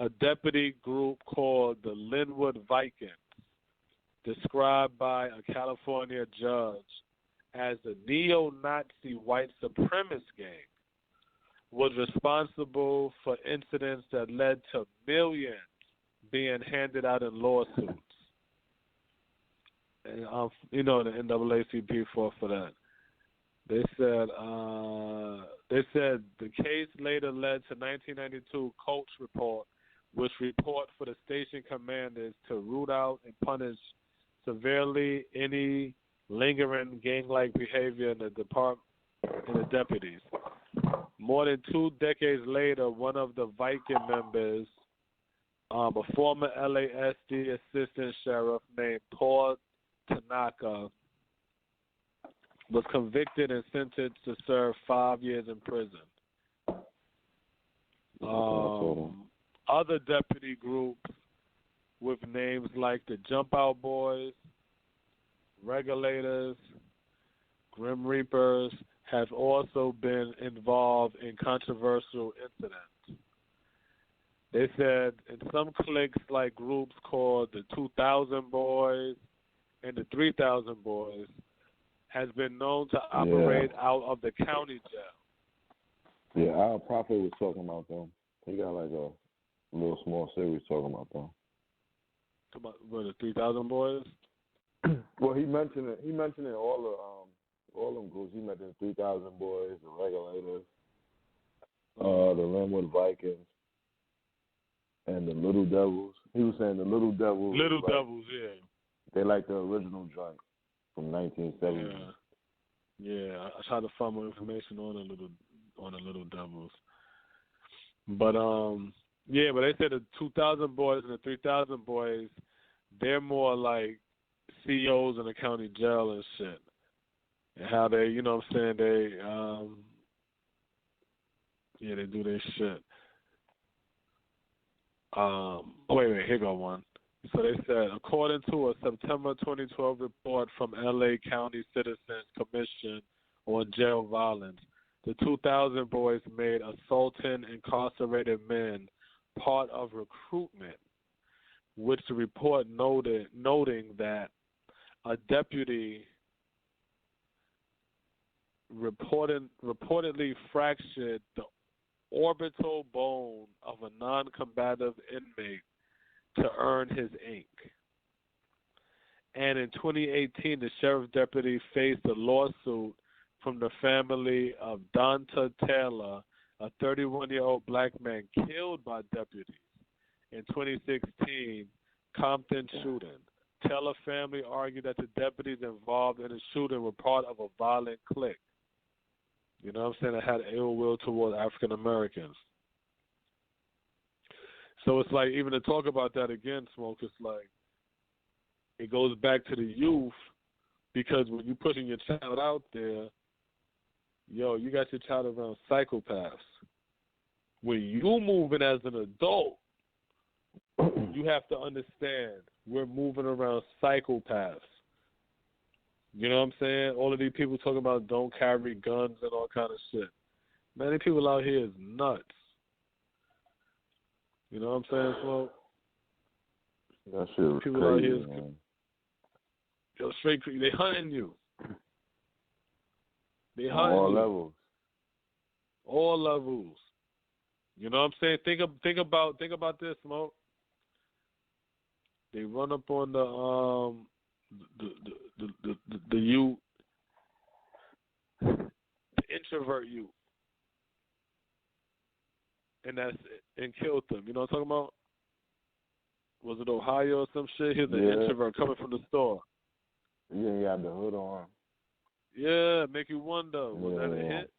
a deputy group called the Linwood Vikings, described by a California judge as a neo-Nazi white supremacist gang, was responsible for incidents that led to millions being handed out in lawsuits. And the NAACP fought for that. They said the case later led to 1992 Coach report, which report for the station commanders to root out and punish severely any lingering gang-like behavior in the department and the deputies. More than 2 decades later, one of the Viking members, a former LASD assistant sheriff named Paul Tanaka, was convicted and sentenced to serve 5 years in prison. Other deputy groups with names like the Jump Out Boys, Regulators, Grim Reapers have also been involved in controversial incidents. They said in some cliques like groups called the 2000 Boys and the 3000 Boys has been known to operate out of the county jail. Yeah, Al Prophet was talking about them. He got like a little small series talking about them. About the 3000 Boys? Well, he mentioned it. He mentioned it all them groups. He mentioned the 3000 Boys, the Regulators, the Linwood Vikings, and the Little Devils. He was saying the Little Devils. Little Devils, yeah. They like the original joint from 1970. Yeah. I tried to find more information on the Little Devils. But but they said the 2000 Boys and the 3000 Boys, they're more like CEOs in the county jail and shit. And how they, you know what I'm saying, they do their shit. Wait, here go one. So they said, according to a September 2012 report from LA County Citizens Commission on Jail Violence, the 2000 Boys made assaulting incarcerated men part of recruitment, which the report noting that a deputy reportedly fractured the orbital bone of a non-combative inmate to earn his ink. And in 2018, the sheriff deputy faced a lawsuit from the family of Donta Taylor, a 31-year-old black man killed by deputies in 2016 Compton shooting. Taylor family argued that the deputies involved in the shooting were part of a violent clique. You know what I'm saying? That had ill will toward African Americans. So it's like, even to talk about that again, Smoke, it's like, it goes back to the youth, because when you're putting your child out there, you got your child around psychopaths. When you moving as an adult, you have to understand we're moving around psychopaths. You know what I'm saying? All of these people talking about don't carry guns and all kind of shit. Many people out here is nuts. You know what I'm saying, Smoke? That shit was people crazy, out here is, man. Straight crazy. They hunting you. They hunting all you. levels. All levels. You know what I'm saying? Think about this, Smoke. They run up on the youth, the introvert youth, and killed them. You know what I'm talking about? Was it Ohio or some shit? Here's an introvert coming from the store. Yeah, he had the hood on. Yeah, make you wonder. Was that a hit?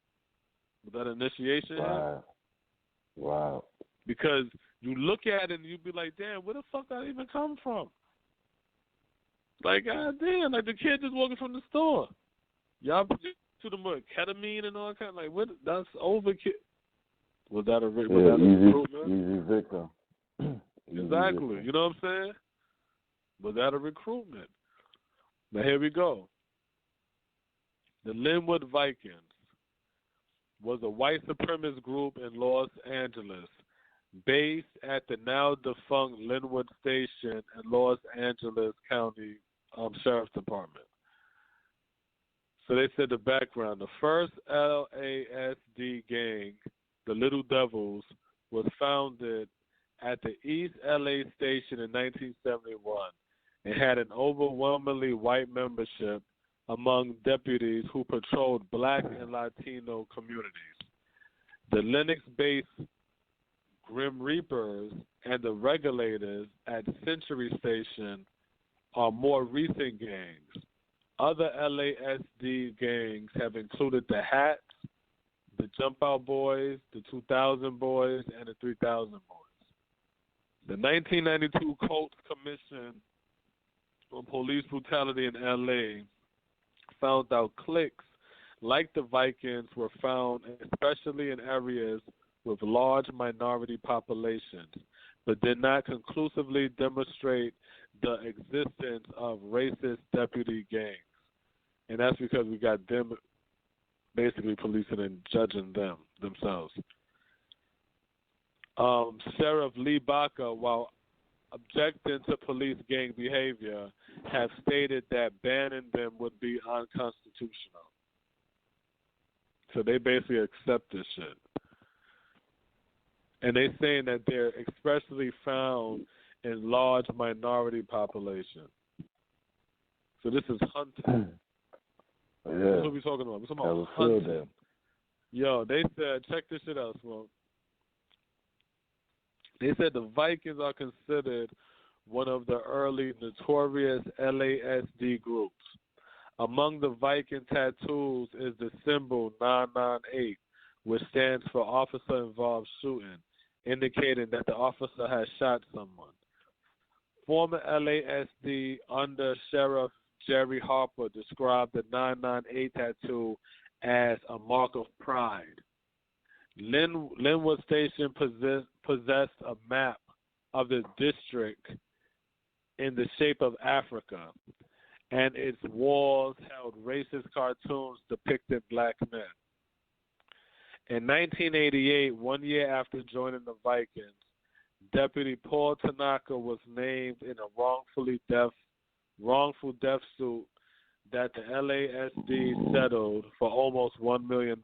Was that an initiation hit? Wow. Because You look at it and you be like, damn, where the fuck did that even come from? Like, god damn, like the kid just walking from the store. Y'all to them with ketamine and all kind. Like, what? That's overkill. Was that a recruitment? Easy victim. Exactly. You know what I'm saying? Was that a recruitment? Now here we go. The Linwood Vikings was a white supremacist group in Los Angeles, based at the now defunct Linwood Station in Los Angeles County Sheriff's Department. So they said the background. The first LASD gang, the Little Devils, was founded at the East LA Station in 1971 and had an overwhelmingly white membership among deputies who patrolled black and Latino communities. The Linux-based Grim Reapers and the Regulators at Century Station are more recent gangs. Other LASD gangs have included the Hats, the Jump Out Boys, the 2000 Boys, and the 3000 Boys. The 1992 Colts Commission on Police Brutality in LA found out cliques like the Vikings were found especially in areas with large minority populations, but did not conclusively demonstrate the existence of racist deputy gangs. And that's because we got them basically policing and judging themselves. Sheriff Lee Baca, while objecting to police gang behavior, have stated that banning them would be unconstitutional. So they basically accept this shit. And they're saying that they're especially found in large minority populations. So this is hunting. Yeah. That's what we're talking about. We're talking about hunting. Yo, they said, check this shit out, Smoke. They said the Vikings are considered one of the early notorious LASD groups. Among the Viking tattoos is the symbol 998, which stands for Officer Involved Shooting, indicating that the officer has shot someone. Former LASD Under Sheriff Jerry Harper described the 998 tattoo as a mark of pride. Linwood Station possessed a map of the district in the shape of Africa, and its walls held racist cartoons depicting black men. In 1988, 1 year after joining the Vikings, Deputy Paul Tanaka was named in a wrongful death suit that the LASD settled for almost $1 million.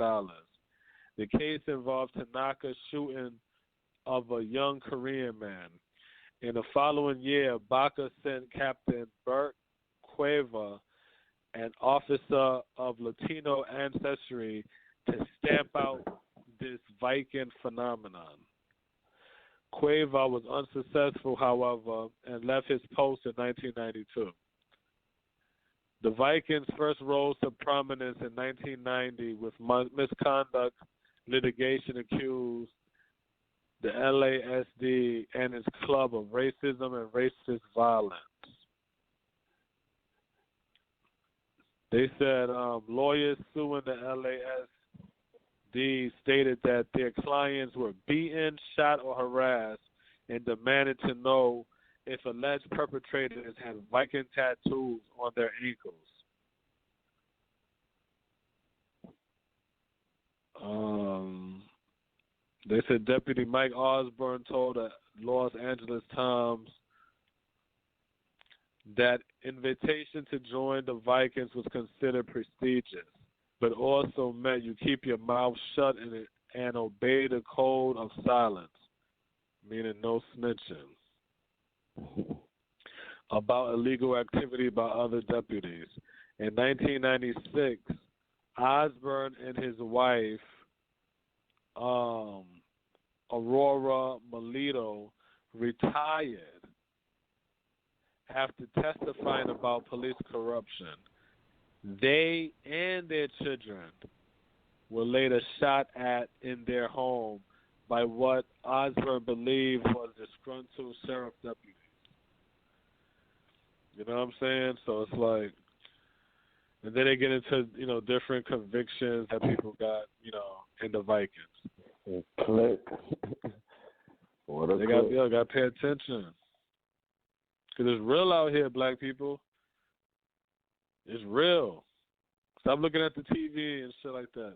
The case involved Tanaka's shooting of a young Korean man. In the following year, Baca sent Captain Bert Cueva, an officer of Latino ancestry, to stamp out this Viking phenomenon. Cueva was unsuccessful, however, and left his post in 1992. The Vikings first rose to prominence in 1990 with misconduct litigation accused the LASD and its club of racism and racist violence. They said lawyers suing the LASD stated that their clients were beaten, shot, or harassed and demanded to know if alleged perpetrators had Viking tattoos on their ankles. They said Deputy Mike Osborne told the Los Angeles Times that invitation to join the Vikings was considered prestigious, but also meant you keep your mouth shut and obey the code of silence, meaning no snitching about illegal activity by other deputies. In 1996, Osborne and his wife, Aurora Melito, retired after testifying about police corruption. They and their children were later shot at in their home by what Osborne believed was disgruntled sheriff deputies. You know what I'm saying? So it's like, and then they get into, different convictions that people got, in the Vikings. Click. What a They click. got to pay attention. Because it's real out here, black people. It's real. Stop looking at the TV and shit like that.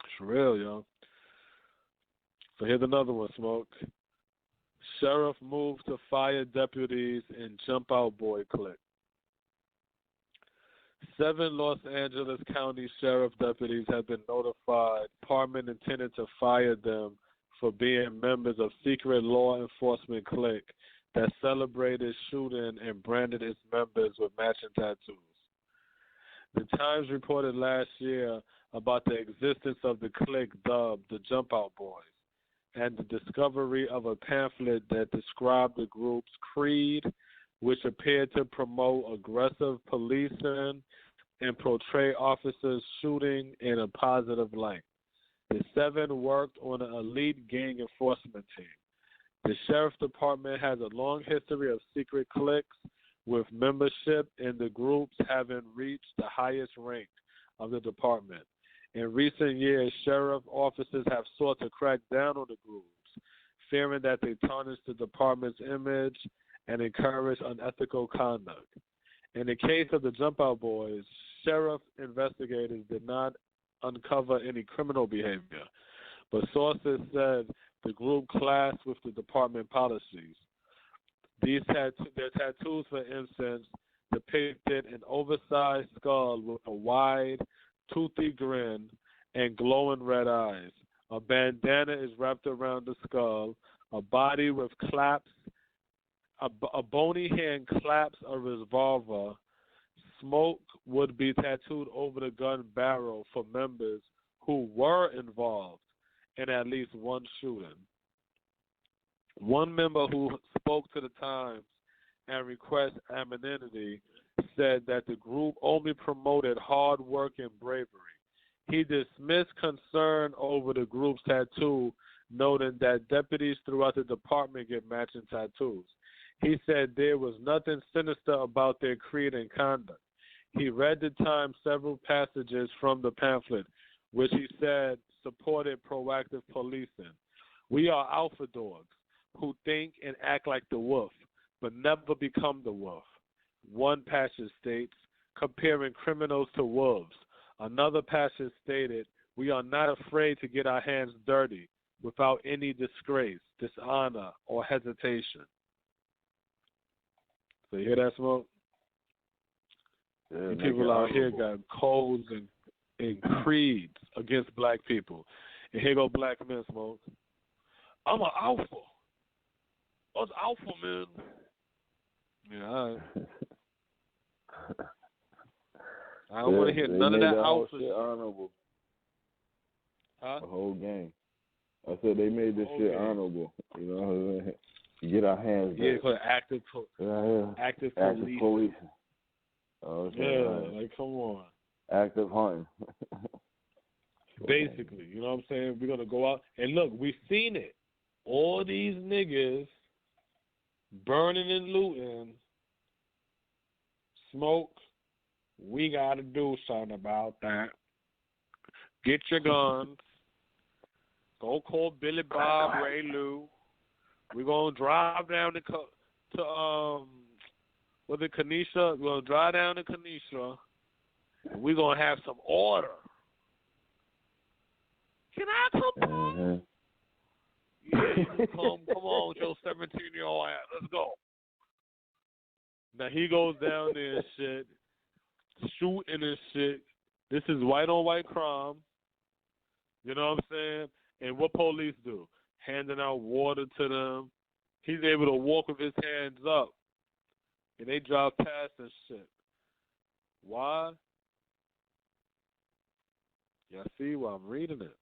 It's real, yo. So here's another one, Smoke. Sheriff moved to fire deputies in Jump Out Boy clique. 7 Los Angeles County Sheriff deputies have been notified Department intended to fire them for being members of secret law enforcement clique that celebrated shooting and branded its members with matching tattoos. The Times reported last year about the existence of the clique dubbed the Jump Out Boys and the discovery of a pamphlet that described the group's creed, which appeared to promote aggressive policing and portray officers shooting in a positive light. The 7 worked on an elite gang enforcement team. The Sheriff's Department has a long history of secret cliques, with membership in the groups having reached the highest rank of the department. In recent years, sheriff officers have sought to crack down on the groups, fearing that they tarnish the department's image and encourage unethical conduct. In the case of the Jump Out Boys, sheriff investigators did not uncover any criminal behavior, but sources said the group clashed with the department policies. Their tattoos, for instance, depicted an oversized skull with a wide, toothy grin and glowing red eyes. A bandana is wrapped around the skull. A body with claps, a bony hand claps a revolver. Smoke would be tattooed over the gun barrel for members who were involved in at least one shooting. One member who spoke to the Times and requested anonymity said that the group only promoted hard work and bravery. He dismissed concern over the group's tattoo, noting that deputies throughout the department get matching tattoos. He said there was nothing sinister about their creed and conduct. He read the Times several passages from the pamphlet, which he said supported proactive policing. We are alpha dogs who think and act like the wolf, but never become the wolf. One passage states, comparing criminals to wolves. Another passage stated, we are not afraid to get our hands dirty without any disgrace, dishonor, or hesitation. So you hear that, Smoke? Yeah, people out here got codes and creeds against black people. And here go black men, Smoke. I'm an alpha. What's alpha, man? Yeah, all right. I don't want to hear none of that alpha shit. Honorable. Huh? The whole game. I said they made this shit honorable. You know what I mean? You get our hands dirty. Yeah, because active police. Oh, like come on. Active hunting. Basically, you know what I'm saying? We're going to go out. And look, we've seen it. All these niggas burning and looting, Smoke, we got to do something about that. Get your guns. Go call Billy Bob, Ray Lou. We're going to drive down to Kenesha. We're going to drive down to Kenesha, and we're going to have some order. Can I come home? Yeah, you can come on with your 17-year-old ass. Let's go. Now he goes down there and shit, shooting and shit. This is white on white crime. You know what I'm saying? And what police do? Handing out water to them. He's able to walk with his hands up. And they drive past and shit. Why? Y'all see why I'm reading it.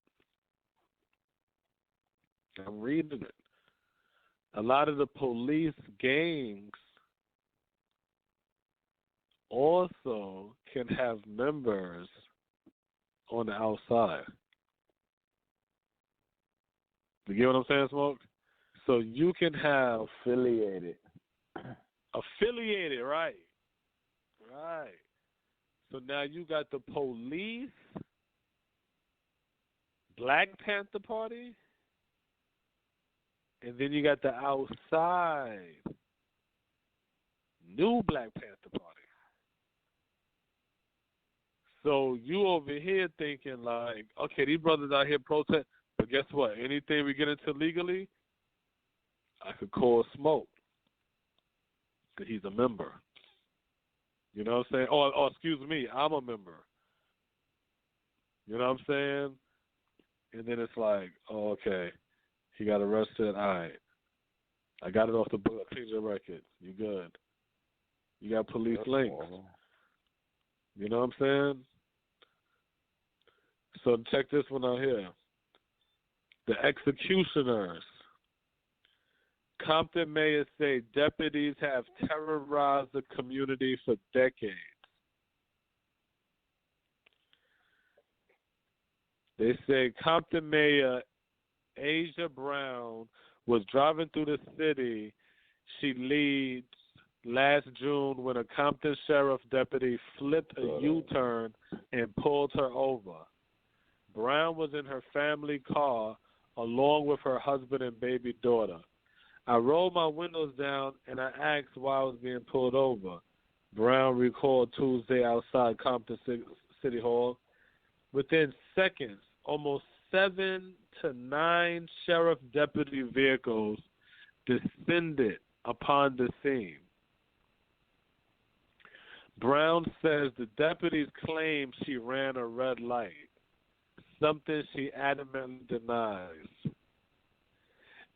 I'm reading it. A lot of the police gangs also can have members on the outside. You get what I'm saying, Smoke? So you can have affiliated. Affiliated, right? Right. So now you got the police, Black Panther Party, and then you got the outside new Black Panther Party. So you over here thinking like, okay, these brothers out here protest, but guess what? Anything we get into legally, I could call Smoke because he's a member. You know what I'm saying? Or excuse me, I'm a member. You know what I'm saying? And then it's like, oh, okay, he got arrested. All right, I got it off the book. Change your record. You good? You got police links. You know what I'm saying? So check this one out here. The executioners. Compton mayors say deputies have terrorized the community for decades. They say Compton Mayor Asia Brown was driving through the city she leads last June when a Compton sheriff deputy flipped a U-turn and pulled her over. Brown was in her family car along with her husband and baby daughter. I rolled my windows down and I asked why I was being pulled over. Brown recalled Tuesday outside Compton City Hall. Within seconds, almost 7 to 9 sheriff deputy vehicles descended upon the scene. Brown says the deputies claim she ran a red light, something she adamantly denies.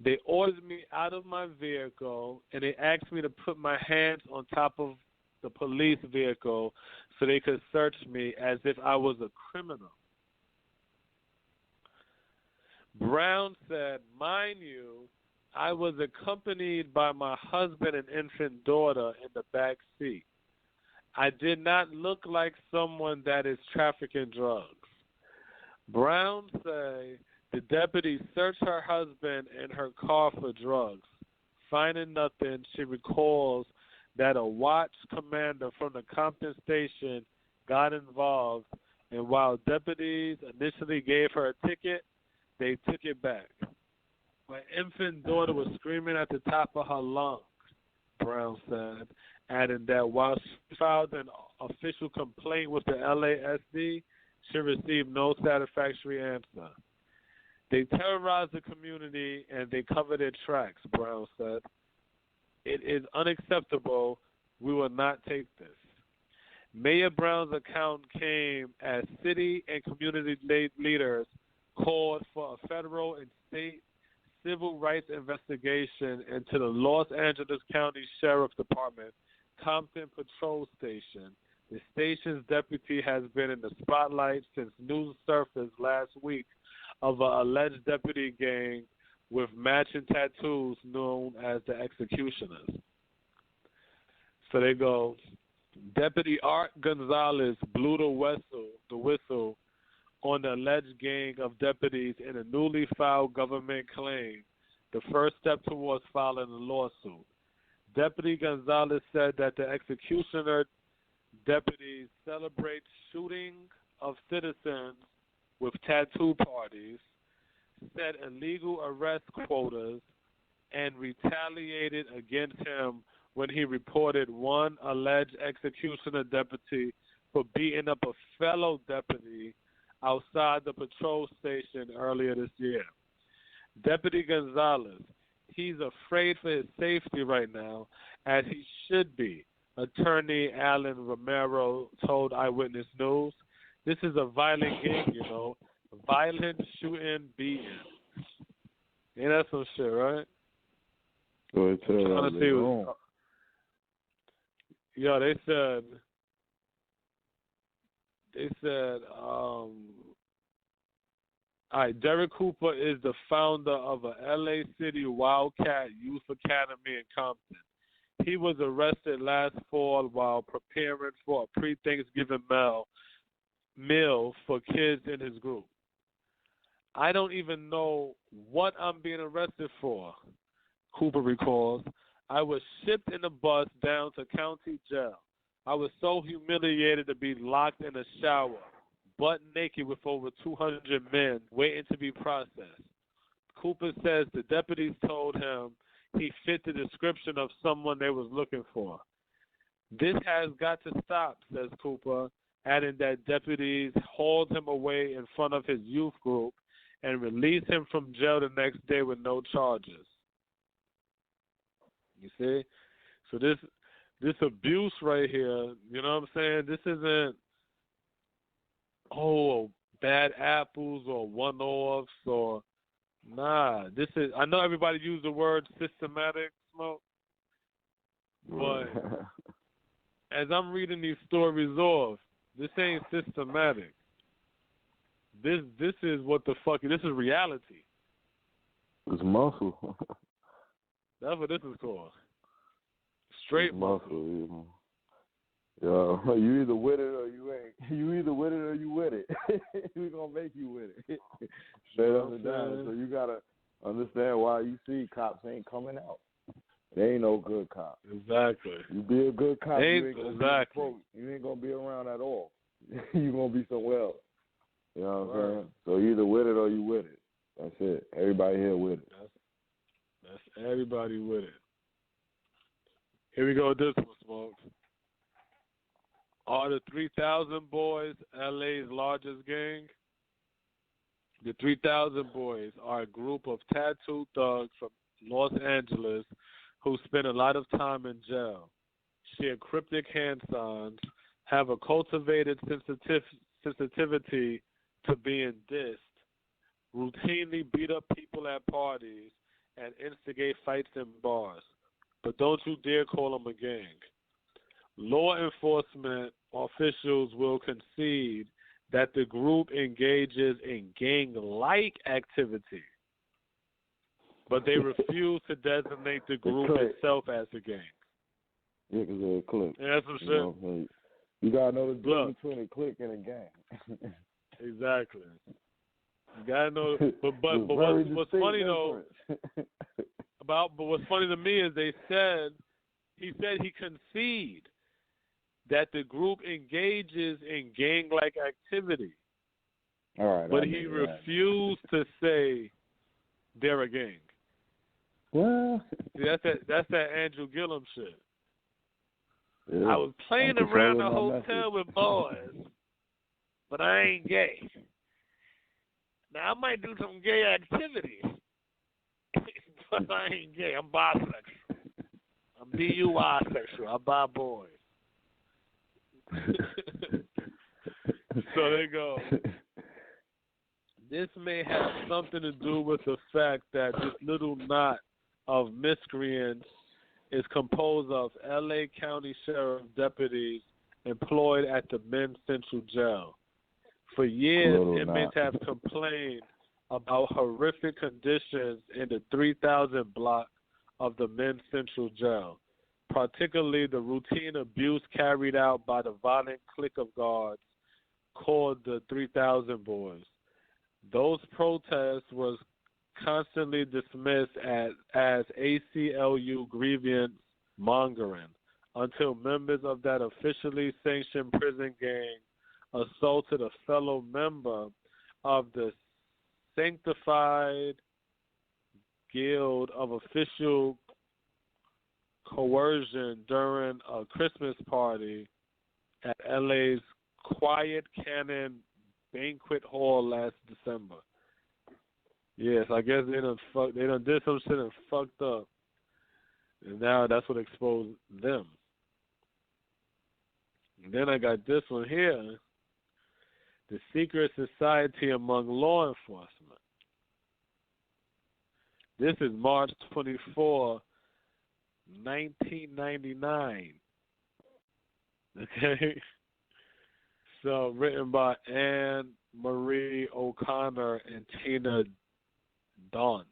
They ordered me out of my vehicle, and they asked me to put my hands on top of the police vehicle so they could search me as if I was a criminal. Brown said, mind you, I was accompanied by my husband and infant daughter in the back seat. I did not look like someone that is trafficking drugs. Brown said the deputy searched her husband and her car for drugs. Finding nothing, she recalls that a watch commander from the Compton station got involved, and while deputies initially gave her a ticket, they took it back. My infant daughter was screaming at the top of her lungs, Brown said, adding that while she filed an official complaint with the LASD, she received no satisfactory answer. They terrorized the community and they covered their tracks, Brown said. It is unacceptable. We will not take this. Mayor Brown's account came as city and community leaders called for a federal and state civil rights investigation into the Los Angeles County Sheriff's Department Compton Patrol Station. The station's deputy has been in the spotlight since news surfaced last week of an alleged deputy gang with matching tattoos known as the Executioners. So they go, Deputy Art Gonzalez blew the whistle on the alleged gang of deputies in a newly filed government claim, the first step towards filing a lawsuit. Deputy Gonzalez said that the executioner deputies celebrate shooting of citizens with tattoo parties, set illegal arrest quotas, and retaliated against him when he reported one alleged executioner deputy for beating up a fellow deputy outside the patrol station earlier this year. Deputy Gonzalez, he's afraid for his safety right now, as he should be, Attorney Alan Romero told Eyewitness News. This is a violent gang, you know. Violent, shooting, beating. Ain't that some shit, right? Go trying to see what, yo, they said, all right, Derek Cooper is the founder of a LA City Wildcat Youth Academy in Compton. He was arrested last fall while preparing for a pre-Thanksgiving meal for kids in his group. I don't even know what I'm being arrested for, Cooper recalls. I was shipped in a bus down to county jail. I was so humiliated to be locked in a shower, butt naked with over 200 men waiting to be processed. Cooper says the deputies told him he fit the description of someone they was looking for. This has got to stop, says Cooper, adding that deputies hauled him away in front of his youth group and released him from jail the next day with no charges. You see? So this abuse right here, you know what I'm saying? This isn't, bad apples or one-offs or, nah. This is, I know everybody use the word systematic, Smoke, but as I'm reading these stories off, this ain't systematic. This is what the fuck, this is reality. It's muscle. That's what this is called. Straight muscle. Yo, you either with it or you ain't. You either with it or you with it. We gonna make you with it. Straight up and down. So you gotta understand why you see cops ain't coming out. They ain't no good cop. Exactly. You be a good cop, you ain't gonna exactly. You ain't gonna be around at all. You gonna be somewhere else. You know what I'm saying? So you either with it or you with it. That's it. Everybody here with it. That's everybody with it. Here we go with this one, Smokes. Are the 3,000 Boys LA's largest gang? The 3,000 Boys are a group of tattooed thugs from Los Angeles who spend a lot of time in jail, share cryptic hand signs, have a cultivated sensitivity to being dissed, routinely beat up people at parties, and instigate fights in bars. But don't you dare call them a gang. Law enforcement officials will concede that the group engages in gang-like activity, but they refuse to designate the group itself as a gang. Yeah, because they're a clique. Yeah, that's some shit. You got to know the difference between a clique and a gang. Exactly. You got to know. But what's funny, though, but what's funny to me is he said he conceded that the group engages in gang-like activity. All right. But he refused to say they're a gang. Well, see, that's that Andrew Gillum shit. Yeah. I was playing around the hotel with boys, but I ain't gay. Now I might do some gay activity, but I ain't gay. I'm bisexual. I'm bisexual. I buy boys. So they go. This may have something to do with the fact that this little knot of miscreants is composed of L.A. County Sheriff deputies employed at the Men's Central Jail. For years, inmates have complained about horrific conditions in the 3000 block of the Men's Central Jail, particularly the routine abuse carried out by the violent clique of guards called the 3000 Boys. Those protests were constantly dismissed as ACLU grievance mongering until members of that officially sanctioned prison gang assaulted a fellow member of the Sanctified Guild of Official Coercion during a Christmas party at LA's Quiet Cannon Banquet Hall last December. Yes, I guess they done did some shit and fucked up. And now that's what exposed them. And then I got this one here. The secret society among law enforcement. This is March 24, 1999. Okay? So, written by Anne Marie O'Connor and Tina Daunt.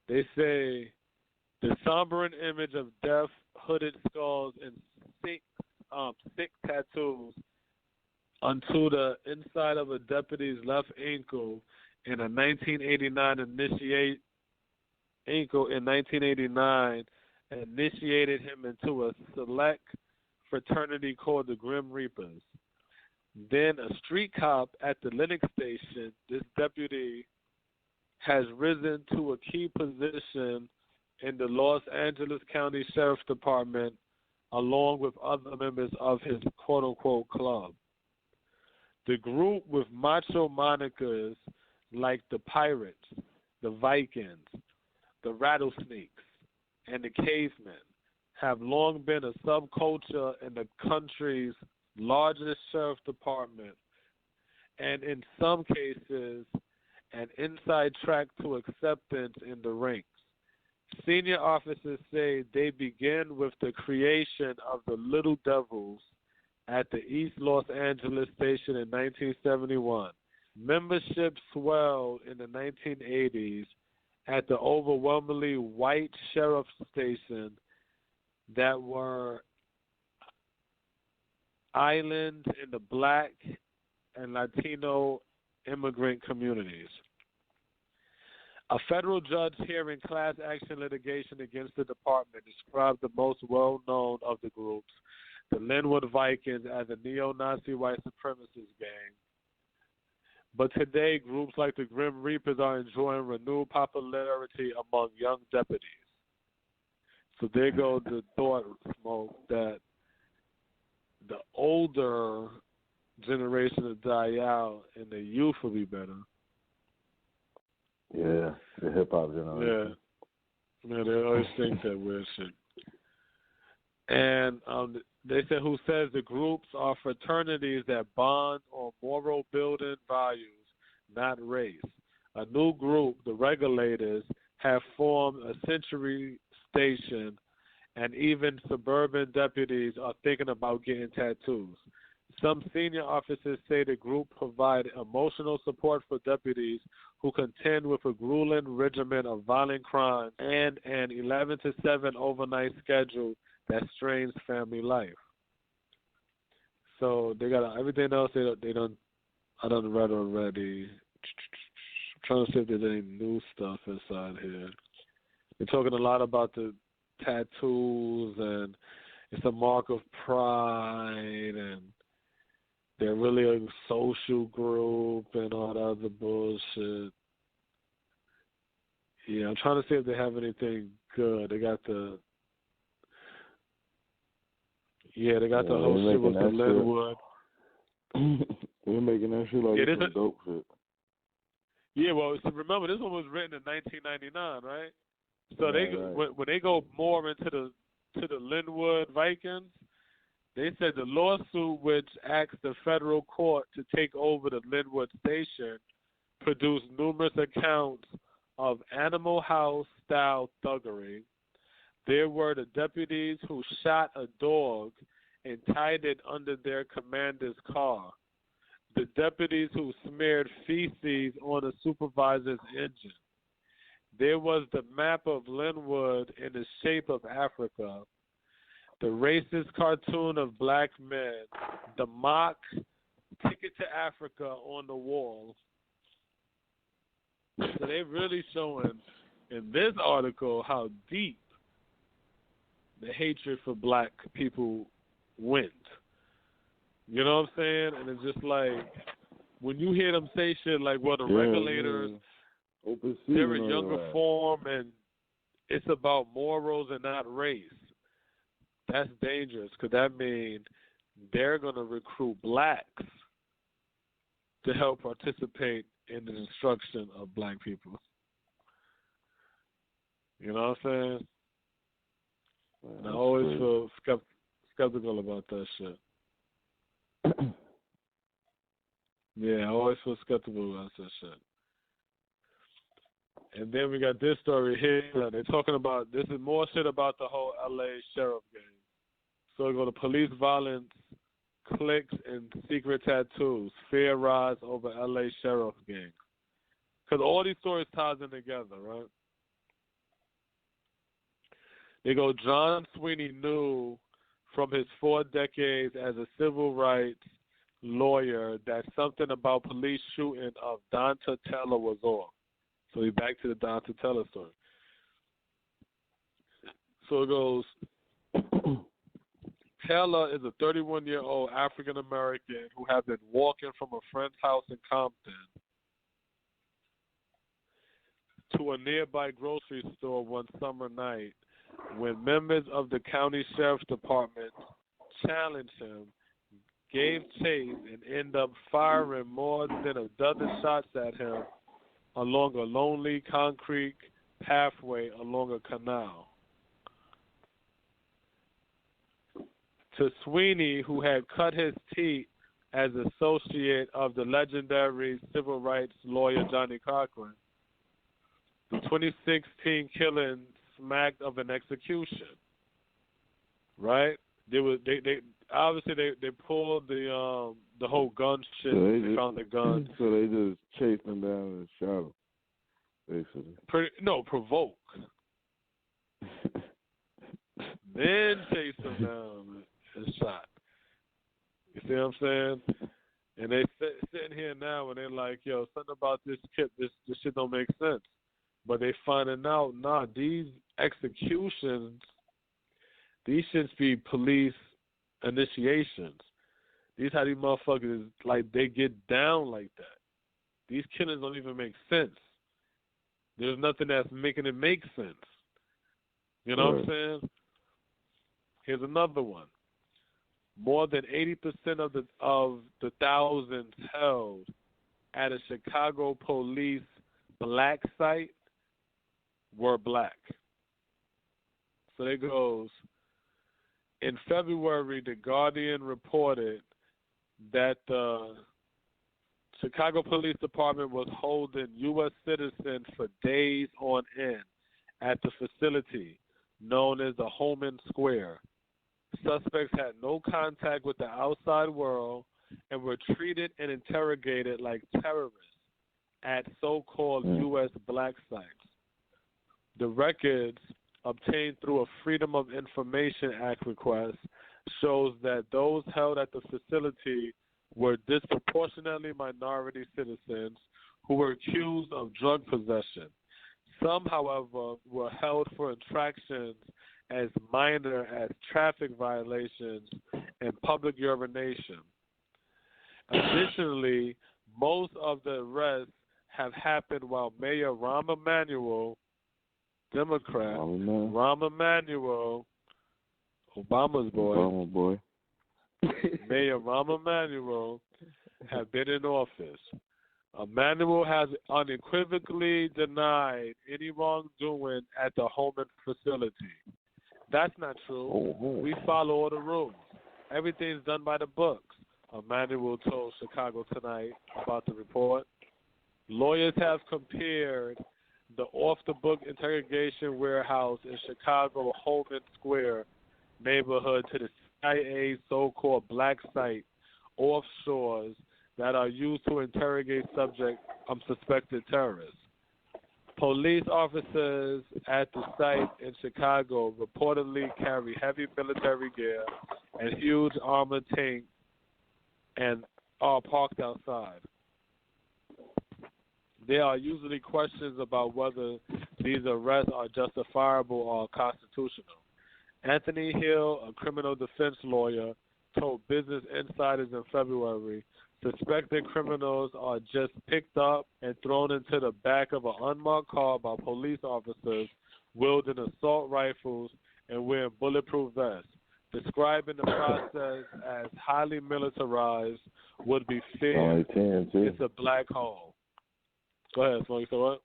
They say the sombering image of death, hooded skulls, and sick tattoos onto the inside of a deputy's left ankle in a 1989 initiated him into a select fraternity called the Grim Reapers. Then a street cop at the Lenox station, this deputy has risen to a key position in the Los Angeles County Sheriff's Department along with other members of his quote-unquote club. The group with macho monikers like the Pirates, the Vikings, the Rattlesnakes, and the Cavemen have long been a subculture in the country's largest sheriff's department, and in some cases, an inside track to acceptance in the ranks. Senior officers say they begin with the creation of the Little Devils at the East Los Angeles station in 1971. Membership swelled in the 1980s at the overwhelmingly white sheriff's station that were island in the black and Latino immigrant communities. A federal judge hearing class action litigation against the department described the most well-known of the groups, the Linwood Vikings, as a neo-Nazi white supremacist gang. But today, groups like the Grim Reapers are enjoying renewed popularity among young deputies. So there goes the thought, Smoke, that the older generation will die out and the youth will be better. Yeah, the hip-hop generation. Yeah. Man, they always think that weird shit. And they said, who says the groups are fraternities that bond on moral building values, not race. A new group, the Regulators, have formed a Century Station, and even suburban deputies are thinking about getting tattoos. Some senior officers say the group provide emotional support for deputies who contend with a grueling regimen of violent crimes and an 11 to 7 overnight schedule that strains family life. So they got everything else they done. I done read already. I'm trying to see if there's any new stuff inside here. They're talking a lot about the tattoos and it's a mark of pride and they're really a social group and all that other bullshit. Yeah, I'm trying to see if they have anything good. They got the whole shit with the Linwood. They're making that shit like some dope shit. Yeah, well, remember this one was written in 1999, right? So when they go more into the Linwood Vikings, they said the lawsuit which asked the federal court to take over the Linwood station produced numerous accounts of Animal House-style thuggery. There were the deputies who shot a dog and tied it under their commander's car. The deputies who smeared feces on a supervisor's engine. There was the map of Linwood in the shape of Africa, the racist cartoon of black men, the mock Ticket to Africa on the wall. So they're really showing in this article how deep the hatred for black people went. You know what I'm saying? And it's just like, when you hear them say shit like, well, the Regulators, they're a younger form and it's about morals and not race. That's dangerous because that means they're going to recruit blacks to help participate in the destruction of black people. You know what I'm saying? And I always feel skeptical about that shit. Yeah, I always feel skeptical about that shit. And then we got this story here. They're talking about, this is more shit about the whole LA sheriff gang. So we go to police violence, cliques, and secret tattoos. Fear rise over LA sheriff gang. Because all these stories ties in together, right? They go, John Sweeney knew from his 4 decades as a civil rights lawyer that something about police shooting of Donta Teller was off. So we back to the Donta Teller story. So it goes, Taylor is a 31-year-old African American who had been walking from a friend's house in Compton to a nearby grocery store one summer night when members of the county sheriff's department challenged him, gave chase, and ended up firing more than a dozen shots at him along a lonely concrete pathway along a canal. To Sweeney, who had cut his teeth as associate of the legendary civil rights lawyer Johnnie Cochran, the 2016 killing smacked of an execution. Right? They obviously pulled the whole gun shit. So they found the gun. So they just chased him down and shot him, basically. Provoke. Then chase him down and shot. You see what I'm saying? And they sitting here now and they're like, yo, something about this kid, this shit don't make sense. But they finding out, nah, these executions, these should be police initiations. These how these motherfuckers, like, they get down like that. These killings don't even make sense. There's nothing that's making it make sense. You know what I'm saying? Here's another one. More than 80% of the thousands held at a Chicago police black site were black. So there goes. In February, The Guardian reported that the Chicago Police Department was holding U.S. citizens for days on end at the facility known as the Holman Square. Suspects had no contact with the outside world and were treated and interrogated like terrorists at so-called U.S. black sites. The records obtained through a Freedom of Information Act request shows that those held at the facility were disproportionately minority citizens who were accused of drug possession. Some, however, were held for infractions as minor as traffic violations and public urination. Additionally, most of the arrests have happened while Mayor Rahm Emanuel, Democrat, Rahm Emanuel, Obama's boy, Mayor Rahm Emanuel, have been in office. Emanuel has unequivocally denied any wrongdoing at the Holman facility. That's not true. We follow all the rules. Everything's done by the books, Emanuel told Chicago Tonight about the report. Lawyers have compared the off-the-book interrogation warehouse in Chicago Holman Square neighborhood to the CIA so-called black site offshores that are used to interrogate suspected terrorists. Police officers at the site in Chicago reportedly carry heavy military gear and huge armored tanks and are parked outside. There are usually questions about whether these arrests are justifiable or constitutional. Anthony Hill, a criminal defense lawyer, told Business Insiders in February suspected criminals are just picked up and thrown into the back of an unmarked car by police officers wielding assault rifles and wearing bulletproof vests. Describing the process as highly militarized would be feared. It's a black hole. Go ahead, Smokey. So what?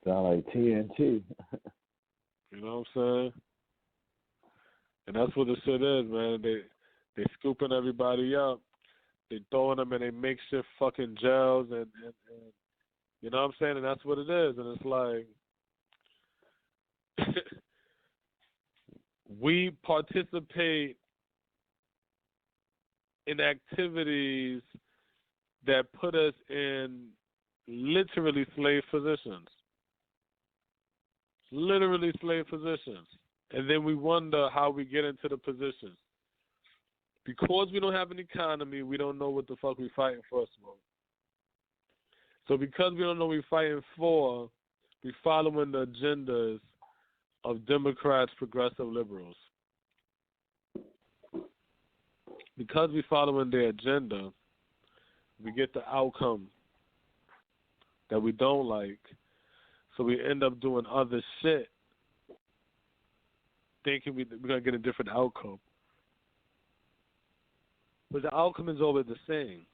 Sound like TNT. You know what I'm saying? And that's what the shit is, man. They scooping everybody up. They throwing them in a makeshift fucking jails and you know what I'm saying? And that's what it is. And it's like we participate in activities that put us in literally slave positions. Literally slave positions. And then we wonder how we get into the positions. because we don't have an economy, we don't know what the fuck we're fighting for, Smoke. So because we don't know what we're fighting for, we're following the agendas of Democrats, progressive liberals. Because we're following their agenda, we get the outcome that we don't like. So we end up doing other shit, thinking we're going to get a different outcome. But the outcome is always the same.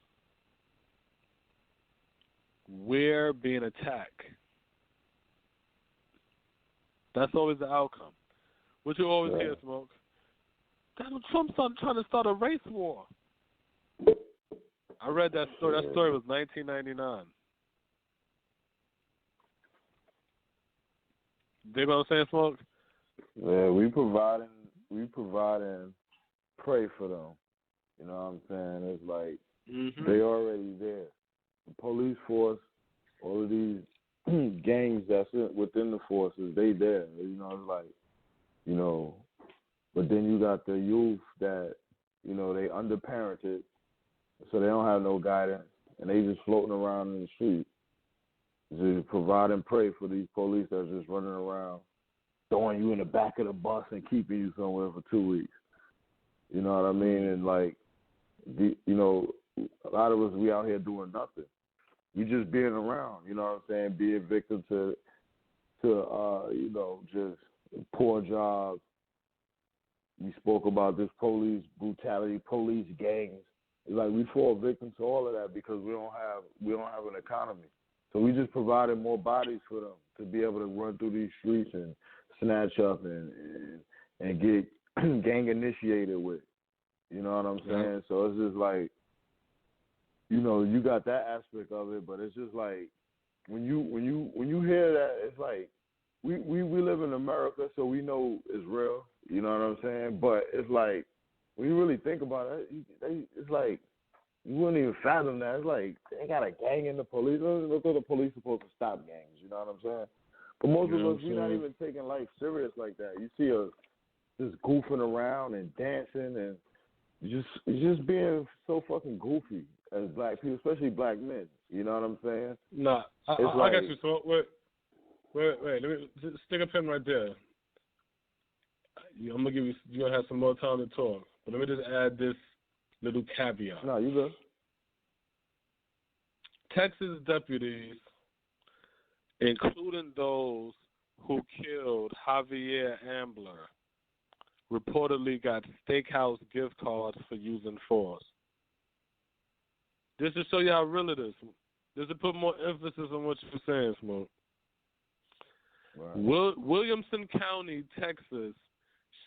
We're being attacked. That's always the outcome. What you always hear, Smoke? Donald Trump's trying to start a race war. I read that story. That story was 1999. Dig what I'm saying, Smoke? Yeah, we providing prey for them. You know what I'm saying? It's like they already there. The police force, all of these gangs that's within the forces, they there. You know, it's like, you know, but then you got the youth that, you know, they underparented, so they don't have no guidance, and they just floating around in the street, just providing prey for these police that's just running around, throwing you in the back of the bus and keeping you somewhere for 2 weeks. You know what I mean? And like, you know, a lot of us, we out here doing nothing. We just being around, you know what I'm saying, being victim to you know, just poor jobs. We spoke about this police brutality, police gangs. It's like we fall victim to all of that because we don't have an economy. So we just provided more bodies for them to be able to run through these streets and snatch up and get gang initiated with. You know what I'm saying? Yeah. So it's just like, you know, you got that aspect of it, but it's just like when you hear that, it's like we live in America, so we know it's real. You know what I'm saying? But it's like when you really think about it, it's like you wouldn't even fathom that. It's like they got a gang in the police. Look, the police supposed to stop gangs. You know what I'm saying? But most of us, we're not even taking life serious like that. You see us just goofing around and dancing and just being so fucking goofy as black people, especially black men. You know what I'm saying? Nah, I got you. So wait. Let me just stick a pin right there. I'm gonna give you. You're gonna have some more time to talk, but let me just add this little caveat. No, you good. Texas deputies, including those who killed Javier Ambler, reportedly got steakhouse gift cards for using force. Just to show you how real it is. Just to put more emphasis on what you're saying, Smoke. Right. Williamson County, Texas,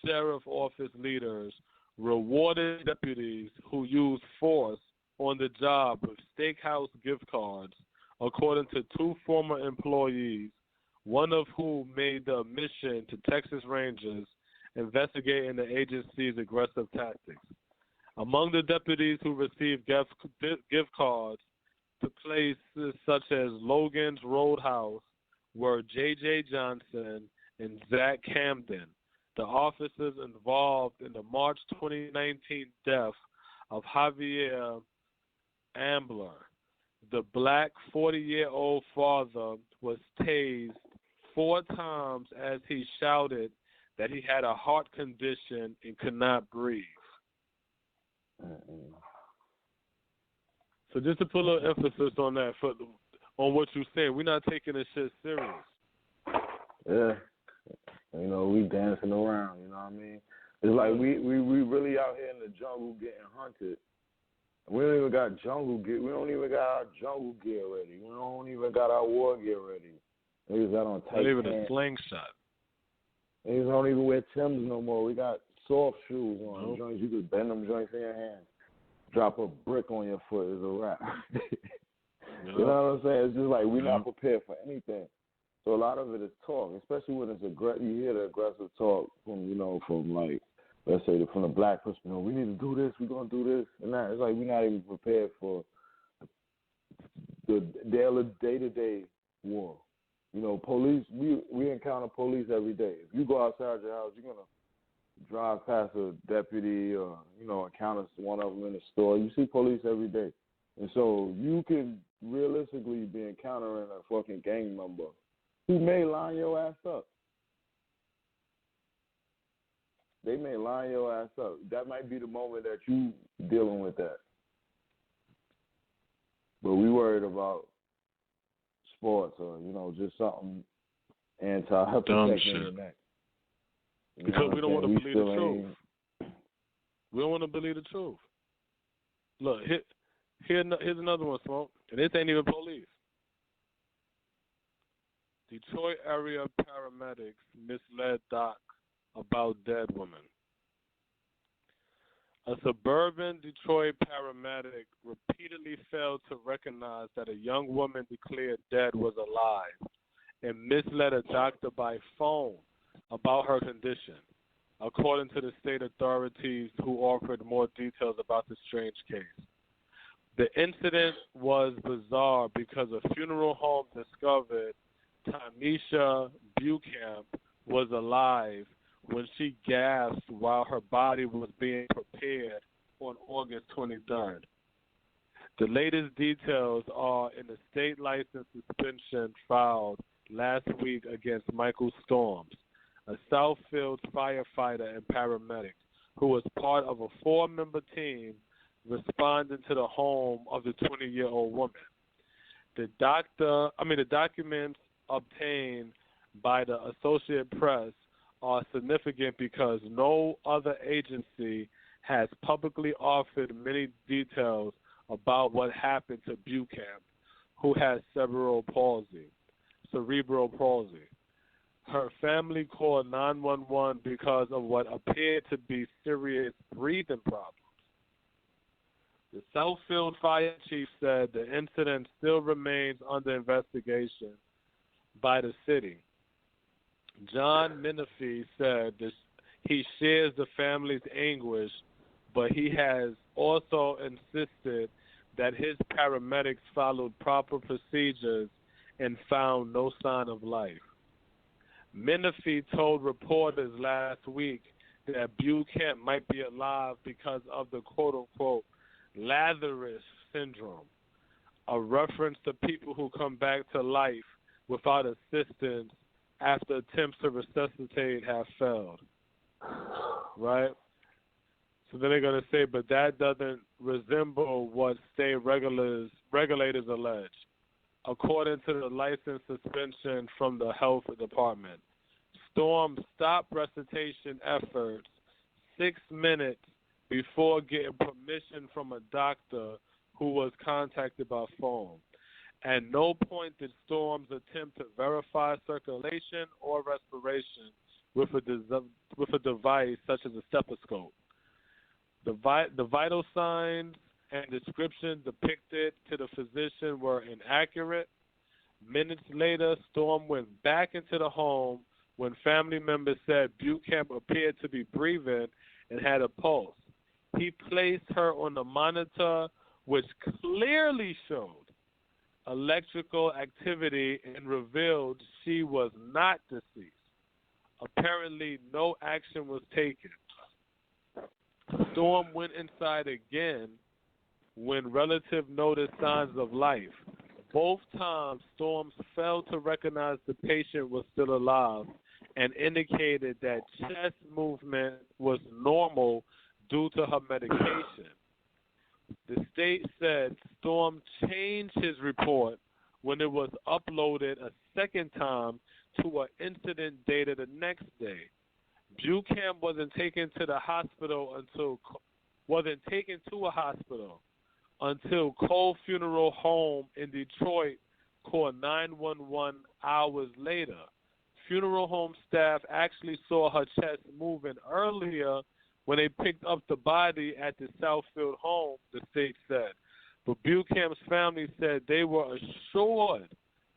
Sheriff Office leaders rewarded deputies who used force on the job with steakhouse gift cards, according to two former employees, one of whom made the admission to Texas Rangers investigating the agency's aggressive tactics. Among the deputies who received gift cards to places such as Logan's Roadhouse were J.J. Johnson and Zach Camden, the officers involved in the March 2019 death of Javier Ambler. The black 40-year-old father was tased 4 times as he shouted that he had a heart condition and could not breathe. So just to put a little emphasis on that, on what you're saying, we're not taking this shit serious. Yeah. You know, we dancing around, you know what I mean? It's like we really out here in the jungle getting hunted. We don't even got jungle gear. We don't even got our jungle gear ready. We don't even got our war gear ready. Niggas got on tight pants. Not even a slingshot. Niggas don't even wear Timbs no more. We got soft shoes on. Joints, you could bend them joints in your hand. Drop a brick on your foot is a wrap. You know what I'm saying? It's just like we're not prepared for anything. So a lot of it is talk, especially when it's you hear the aggressive talk from like, let's say from the black perspective. We need to do this. We're gonna do this and that. It's like we're not even prepared for the day-to-day war. You know, police. We encounter police every day. If you go outside your house, you're gonna drive past a deputy or, encounters one of them in the store. You see police every day. And so you can realistically be encountering a fucking gang member who may line your ass up. They may line your ass up. That might be the moment that you dealing with that. But we worried about sports or, just something anti-protecting your neck. Because we don't want to believe the truth. We don't want to believe the truth. Look, here's another one, Smoke. And this ain't even police. Detroit area paramedics misled doc about dead woman. A suburban Detroit paramedic repeatedly failed to recognize that a young woman declared dead was alive and misled a doctor by phone about her condition, according to the state authorities who offered more details about the strange case. The incident was bizarre because a funeral home discovered Tanisha Buchamp was alive when she gasped while her body was being prepared on August 23rd. The latest details are in the state license suspension filed last week against Michael Storms, a Southfield firefighter and paramedic who was part of a 4-member team responding to the home of the 20-year-old woman. The documents obtained by the Associated Press are significant because no other agency has publicly offered many details about what happened to Buchamp, who has cerebral palsy. Her family called 911 because of what appeared to be serious breathing problems. The Southfield fire chief said the incident still remains under investigation by the city. John Menifee said he shares the family's anguish, but he has also insisted that his paramedics followed proper procedures and found no sign of life. Menifee told reporters last week that Buchamp might be alive because of the quote-unquote Lazarus syndrome, a reference to people who come back to life without assistance after attempts to resuscitate have failed. Right? So then they're going to say, but that doesn't resemble what state regulators allege, according to the license suspension from the health department. Storm stopped resuscitation efforts 6 minutes before getting permission from a doctor who was contacted by phone. At no point did Storms attempt to verify circulation or respiration with a device such as a stethoscope. The vital signs and descriptions depicted to the physician were inaccurate. Minutes later, Storm went back into the home when family members said Buchamp appeared to be breathing and had a pulse. He placed her on the monitor, which clearly showed electrical activity and revealed she was not deceased. Apparently, no action was taken. Storm went inside again when relatives noticed signs of life. Both times, Storms failed to recognize the patient was still alive and indicated that chest movement was normal due to her medication. The state said Storm changed his report when it was uploaded a second time to an incident data the next day. Buchamp wasn't taken to a hospital until Cole Funeral Home in Detroit called 911 hours later. Funeral home staff actually saw her chest moving earlier when they picked up the body at the Southfield home, the state said. But Buchamp's family said they were assured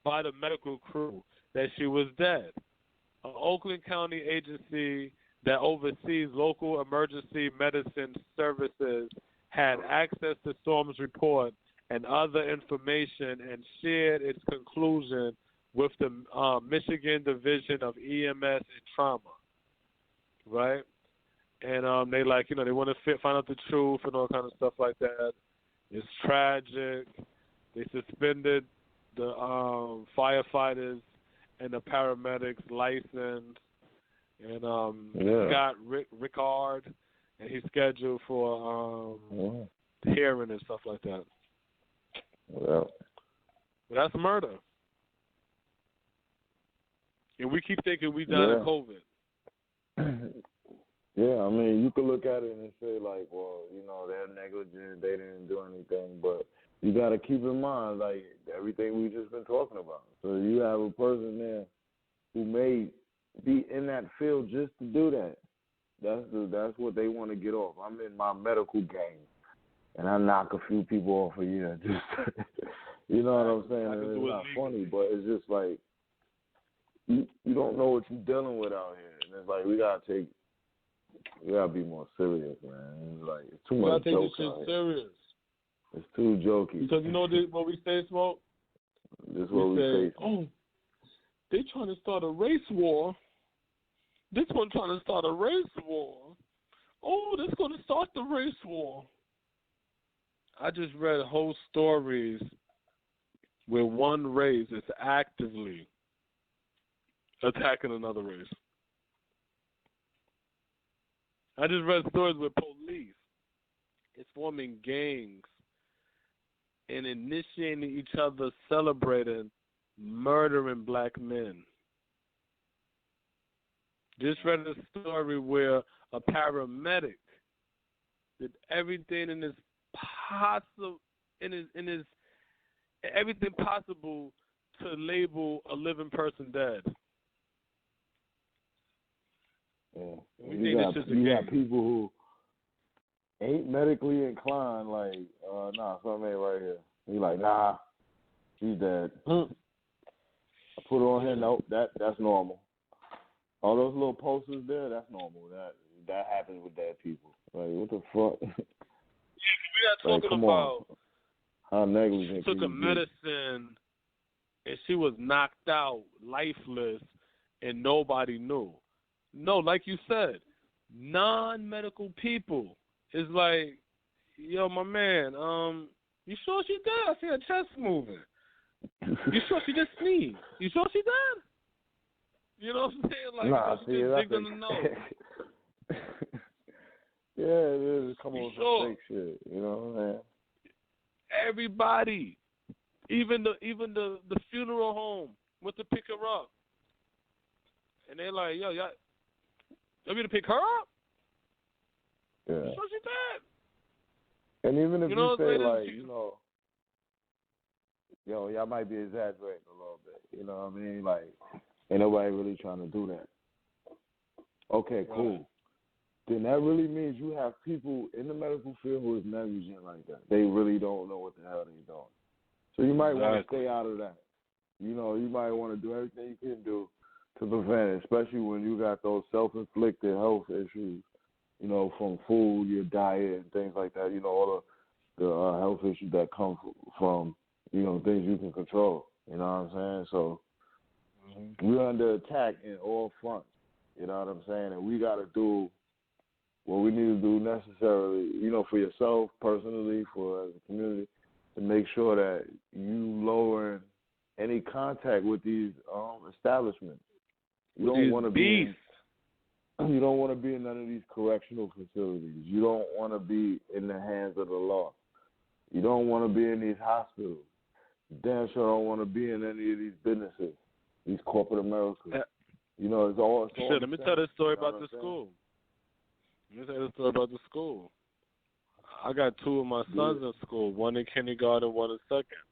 by the medical crew that she was dead. An Oakland County agency that oversees local emergency medicine services had access to Storm's report and other information and shared its conclusion with the Michigan Division of EMS and Trauma, right? and they they want to find out the truth and all kind of stuff like that. It's tragic. They suspended the firefighters and the paramedics' license, and Scott Rickard, and he's scheduled for hearing and stuff like that. Well, but that's murder, and we keep thinking we died of COVID. Yeah, I mean, you could look at it and say, like, well, they're negligent, they didn't do anything, but you got to keep in mind, like, everything we just been talking about. So you have a person there who may be in that field just to do that. That's what they want to get off. I'm in my medical game, and I knock a few people off a year. Just, you know what I'm saying? And it's not funny, but it's just like, you don't know what you're dealing with out here. And it's like, we got to be more serious, man. It's like, it's too much joke out here. Take this shit serious. It's too jokey. Because what we say, Smoke? This is what we say. Oh, they trying to start a race war. This one trying to start a race war. Oh, that's going to start the race war. I just read whole stories where one race is actively attacking another race. I just read stories where police is forming gangs and initiating each other, celebrating murdering black men. Just read a story where a paramedic did everything everything possible to label a living person dead. Yeah. You got people who ain't medically inclined, like, something ain't right here. He like, nah, she's dead. I put her on here, nope, that's normal. All those little posters there, that's normal. That happens with dead people. Like, what the fuck? Yeah, we're not talking about how negligent. She took a medicine and she was knocked out, lifeless, and nobody knew. No, like you said, non-medical people is like, yo, my man, you sure she dead? I see her chest moving. You sure she just sneezed? You sure she dead? You know what I'm saying? Like, nah, she just digged in the nose. Yeah, it is. Come on, some fake shit. You know what I'm saying? Everybody, even the funeral home went to pick her up, and they're like, yo, y'all want me to pick her up? Yeah. You sure she dead? And even if you say, like, y'all might be exaggerating a little bit. You know what I mean? Like, ain't nobody really trying to do that. Okay, cool. Right. Then that really means you have people in the medical field who is negligent like that. They really don't know what the hell they're doing. So you might want to stay out of that. You might want to do everything you can do to prevent it, especially when you got those self-inflicted health issues, from food, your diet, and things like that. All the health issues that come from, things you can control. You know what I'm saying? So we're under attack in all fronts. You know what I'm saying? And we got to do what we need to do necessarily, for yourself personally, for as a community, to make sure that you lower any contact with these establishments. You don't want to be you don't want to be in none of these correctional facilities. You don't want to be in the hands of the law. You don't want to be in these hospitals. You damn sure don't want to be in any of these businesses, these corporate Americas. It's all. Shit, let me tell this story about the school. I got two of my sons in school, one in kindergarten, one in second.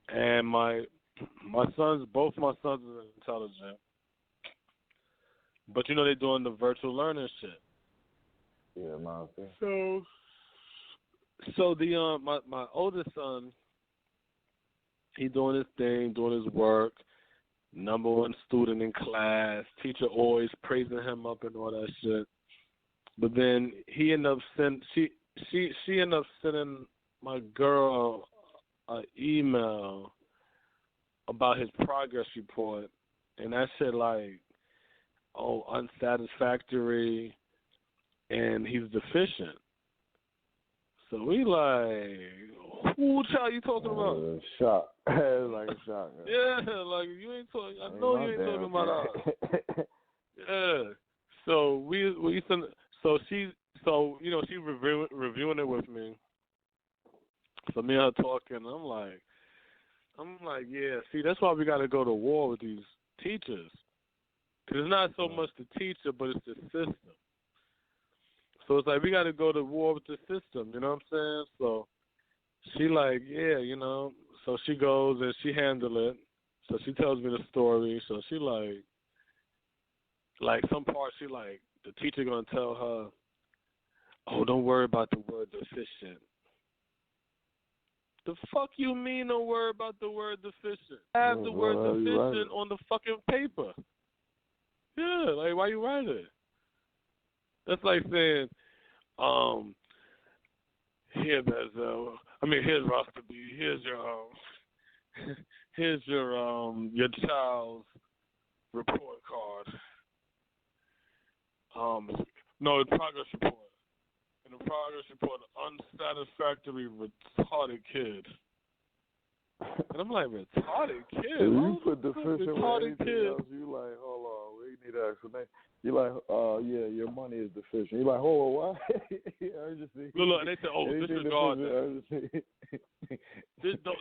And both my sons are intelligent. But they're doing the virtual learning shit. Yeah, my thing. So the my oldest son, he doing his thing, doing his work, number one student in class, teacher always praising him up and all that shit. But then he ended up she ended up sending my girl an email about his progress report, and that shit like, unsatisfactory. and he's deficient. So we like, who child you talking about? Shock. It's like a shock. Yeah, like you ain't talking. I know you ain't talking about us. Yeah. So she reviewing it with me. So me and her talking. I'm like, yeah. See, that's why we got to go to war with these teachers. Cause it's not so much the teacher, but it's the system. So it's like we got to go to war with the system. You know what I'm saying? So she like, yeah, you know. So she goes and she handle it. So she tells me the story. So she like some part she like the teacher gonna tell her, oh, don't worry about the word deficient. The fuck you mean don't worry about the word deficient? Have the word deficient on the fucking paper. Yeah, like why you write it? That's like saying, here Denzel. Here's Rasta B. Here's your child's report card. No, the progress report. In the progress report, unsatisfactory retarded kid. And I'm like, retarded kid? If you put deficient retarded with anything kid. else, you like, hold on, we need an explanation. You like, yeah, your money is deficient. You like, hold on, what? Urgency. Look, and they say, oh, disregard that.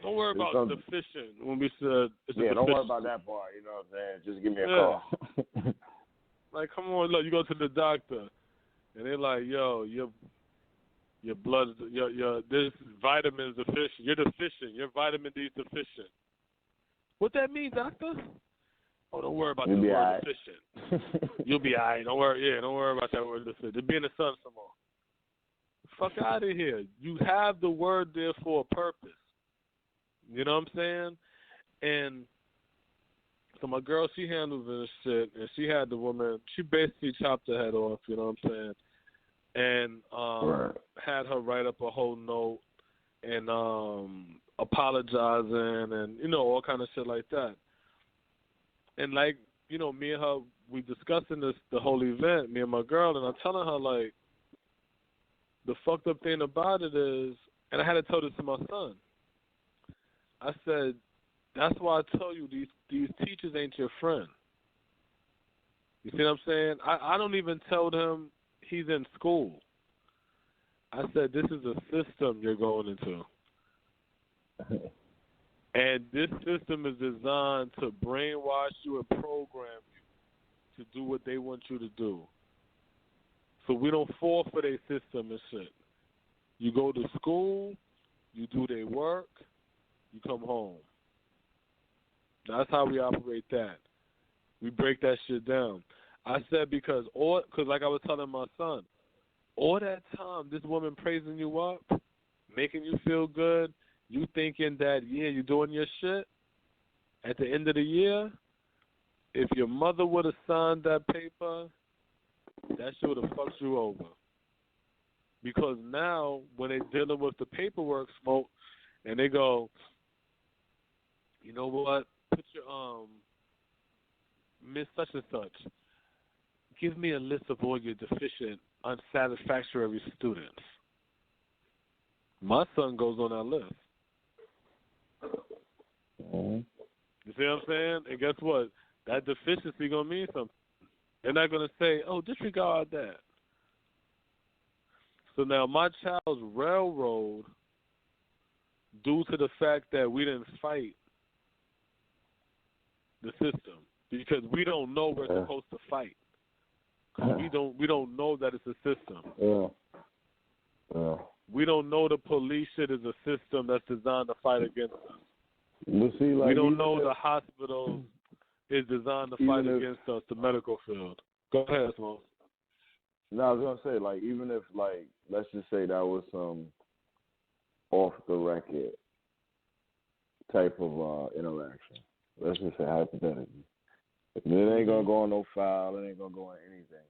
Don't worry about deficient when we said it's a don't worry about that part. You know what I'm saying? Just give me a call. Like, come on, look, you go to the doctor, and they're like, yo, your blood, your this vitamin is deficient. You're deficient. Your vitamin D is deficient. What that mean, doctor? Oh, don't worry about the word deficient. You'll be all right. Don't worry. Yeah, don't worry about that word deficient. They'll be in the sun some more. Fuck out of here. You have the word there for a purpose. You know what I'm saying? And so my girl, she handles this shit, and she had the woman, she basically chopped her head off, you know what I'm saying? And had her write up a whole note and apologizing and, you know, all kind of shit like that. And, like, you know, me and her, we discussing the whole event, me and my girl, and I'm telling her, like, the fucked up thing about it is, and I had to tell this to my son, I said, that's why I tell you these teachers ain't your friend. You see what I'm saying? I don't even tell them he's in school. I said, this is a system you're going into. And this system is designed to brainwash you and program you to do what they want you to do. So we don't fall for their system and shit. You go to school, you do their work, you come home. That's how we operate that. We break that shit down. I said because like I was telling my son, all that time this woman praising you up, making you feel good, you thinking that, yeah, you're doing your shit, at the end of the year, if your mother would have signed that paper, that shit would have fucked you over. Because now, when they're dealing with the paperwork smoke, and they go, you know what, put your, Miss such and such, give me a list of all your deficient, unsatisfactory students. My son goes on that list. Mm-hmm. You see what I'm saying? And guess what? That deficiency going to mean something. They're not going to say, oh, disregard that. So now my child's railroad, due to the fact that we didn't fight the system, because we don't know we're supposed to fight. We don't know that it's a system. Yeah. We don't know the police shit is a system that's designed to fight against us. See, like, we don't know the hospital is designed to fight against us, the medical field. Go ahead, Smoke. No, I was gonna say, like, even if, like, let's just say that was some off the record type of interaction. Let's just say hypothetically. It ain't gonna go on no file. It ain't gonna go on anything.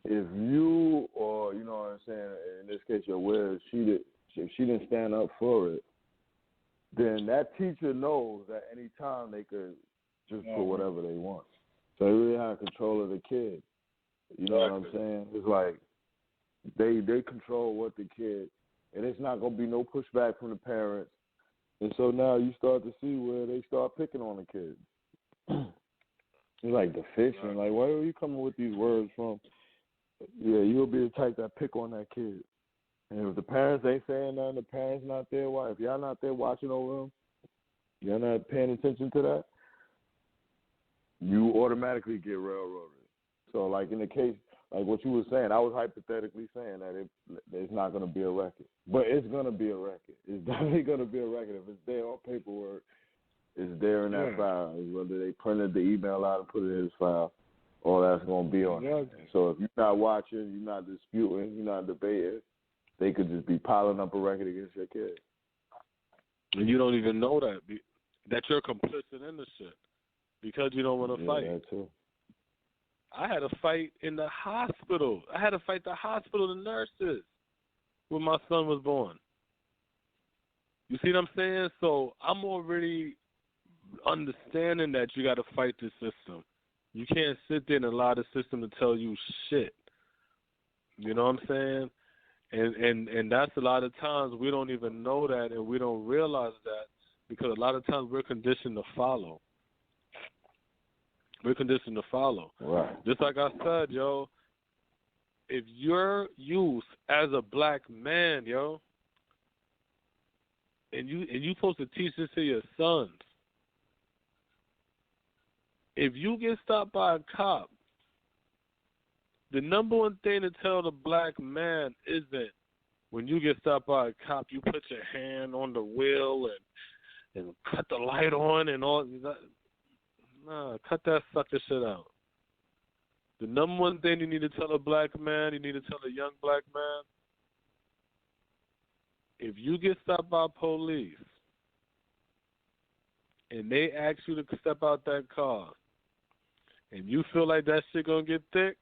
If you, or you know what I'm saying, in this case, your Wiz, if she didn't stand up for it, then that teacher knows that any time they could just put whatever they want. So they really have control of the kid. You know what I'm saying? It's like they control what the kid, and it's not gonna be no pushback from the parents. And so now you start to see where they start picking on the kids. It's like the fishing. Like, where are you coming with these words from? Yeah, you'll be the type that pick on that kid. And if the parents ain't saying nothing, the parents not there. Why? If y'all not there watching over them, you're not paying attention to that, you automatically get railroaded. So, like in the case, like what you were saying, I was hypothetically saying that it's not going to be a record. But it's going to be a record. It's definitely going to be a record. If it's there on paperwork, it's there in that file. Whether they printed the email out and put it in his file, all that's going to be on it. So if you're not watching, you're not disputing, you're not debating, they could just be piling up a record against your kid. And you don't even know that you're complicit in the shit because you don't want to fight. That too. I had a fight in the hospital. I had to fight the hospital, the nurses, when my son was born. You see what I'm saying? So I'm already understanding that you got to fight the system. You can't sit there and allow the system to tell you shit. You know what I'm saying? And that's a lot of times we don't even know that and we don't realize that because a lot of times we're conditioned to follow. We're conditioned to follow. Right. Just like I said, yo, if your youth as a black man, yo, and you supposed to teach this to your sons, if you get stopped by a cop, the number one thing to tell the black man isn't when you get stopped by a cop, you put your hand on the wheel and cut the light on and all that. Nah, cut that sucker shit out. The number one thing you need to tell a black man, you need to tell a young black man, if you get stopped by police and they ask you to step out that car and you feel like that shit gonna get thick,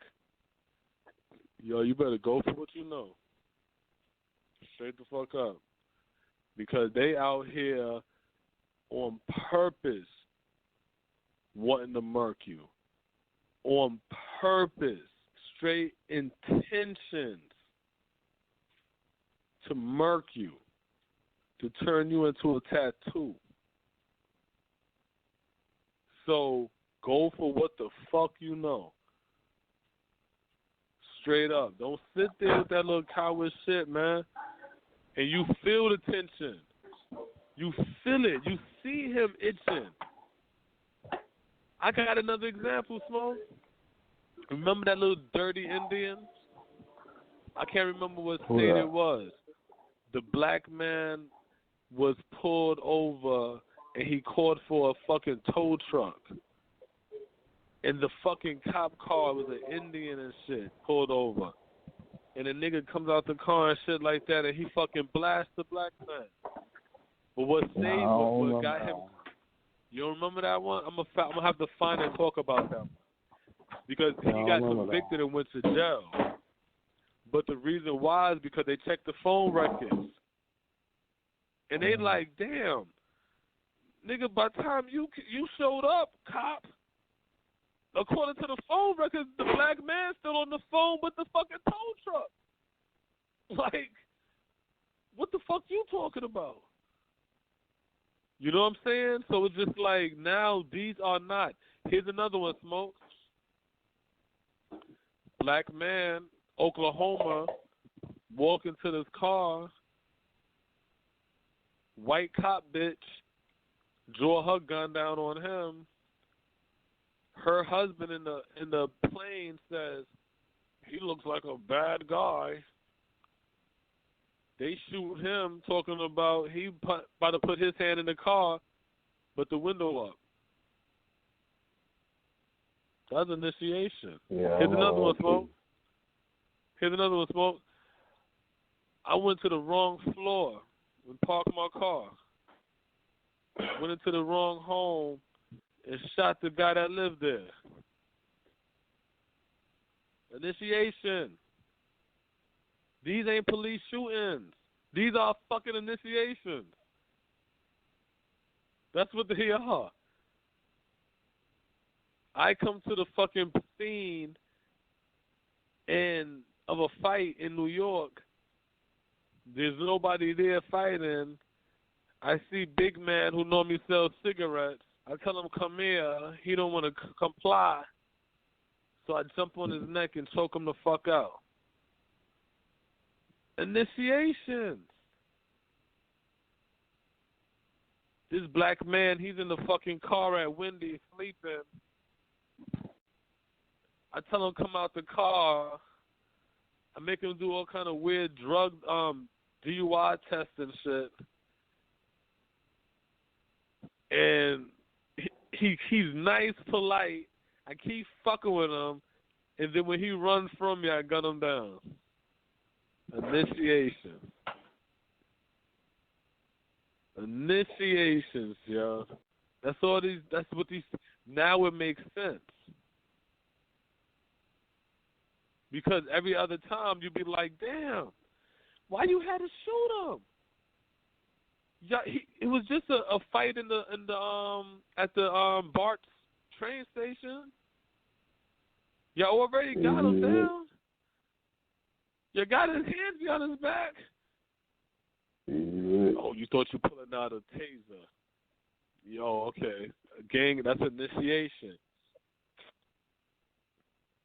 yo, you better go for what you know. Straight the fuck up. Because they out here on purpose wanting to murk you. On purpose. Straight intentions to murk you. To turn you into a tattoo. So go for what the fuck you know. Straight up. Don't sit there with that little coward shit, man. And you feel the tension. You feel it. You see him itching. I got another example, Smoke. Remember that little dirty Indian? I can't remember what state it was. The black man was pulled over and he called for a fucking tow truck. And the fucking cop car was an Indian and shit pulled over. And the nigga comes out the car and shit like that and he fucking blasts the black man. But what got him... You don't remember that one? I'm gonna have to find and talk about that one. Because he got convicted and went to jail. But the reason why is because they checked the phone records. And they like, damn, nigga, by the time you showed up, cop, according to the phone records, the black man's still on the phone with the fucking tow truck. Like, what the fuck you talking about? You know what I'm saying? So it's just like, now these are not. Here's another one, Smoke. Black man, Oklahoma, walk into this car. White cop bitch draw her gun down on him. Her husband in the plane says, he looks like a bad guy. They shoot him talking about he about to put his hand in the car, but the window up. That's initiation. Yeah, Here's another one, Smoke. Here's another one, Smoke. I went to the wrong floor and parked my car. Went into the wrong home and shot the guy that lived there. Initiation. These ain't police shootings. These are fucking initiations. That's what they are. I come to the fucking scene and of a fight in New York. There's nobody there fighting. I see big man who normally sells cigarettes. I tell him, come here. He don't want to comply. So I jump on his neck and choke him the fuck out. Initiations. This black man, he's in the fucking car at Wendy's sleeping. I tell him come out the car. I make him do all kind of weird drug DUI tests and shit. And he's nice, polite. I keep fucking with him, and then when he runs from me, I gun him down. Initiations, yo. That's what these. Now it makes sense. Because every other time you'd be like, damn, why you had to shoot him? Yeah, it was just a fight at the Bart's train station. Y'all already got him down. You got his hands behind his back. Oh, you thought you pulling out a taser? Yo, okay, gang. That's initiation.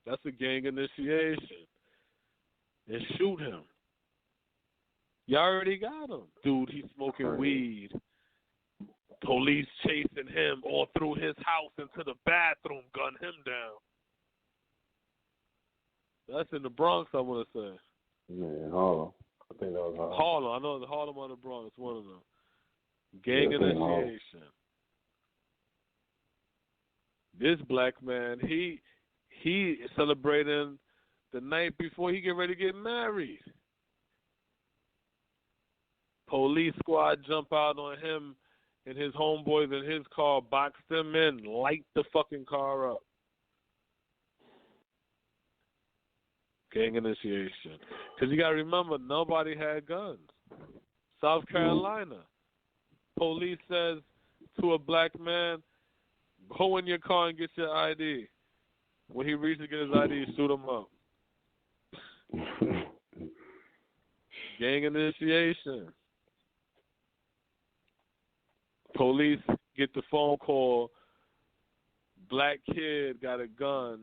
That's a gang initiation. And shoot him. You already got him. Dude, he's smoking weed. Police chasing him all through his house into the bathroom, gun him down. That's in the Bronx, I want to say. Yeah, Harlem. I think that was Harlem. Harlem. I know it's Harlem or the Bronx, one of them. Gang initiation. This black man, he is celebrating the night before he get ready to get married. Police squad jump out on him and his homeboys in his car, box them in, light the fucking car up. Gang initiation. Because you got to remember, nobody had guns. South Carolina. Police says to a black man, go in your car and get your ID. When he reaches to get his ID, shoot him up. Gang initiation. Police get the phone call, black kid got a gun,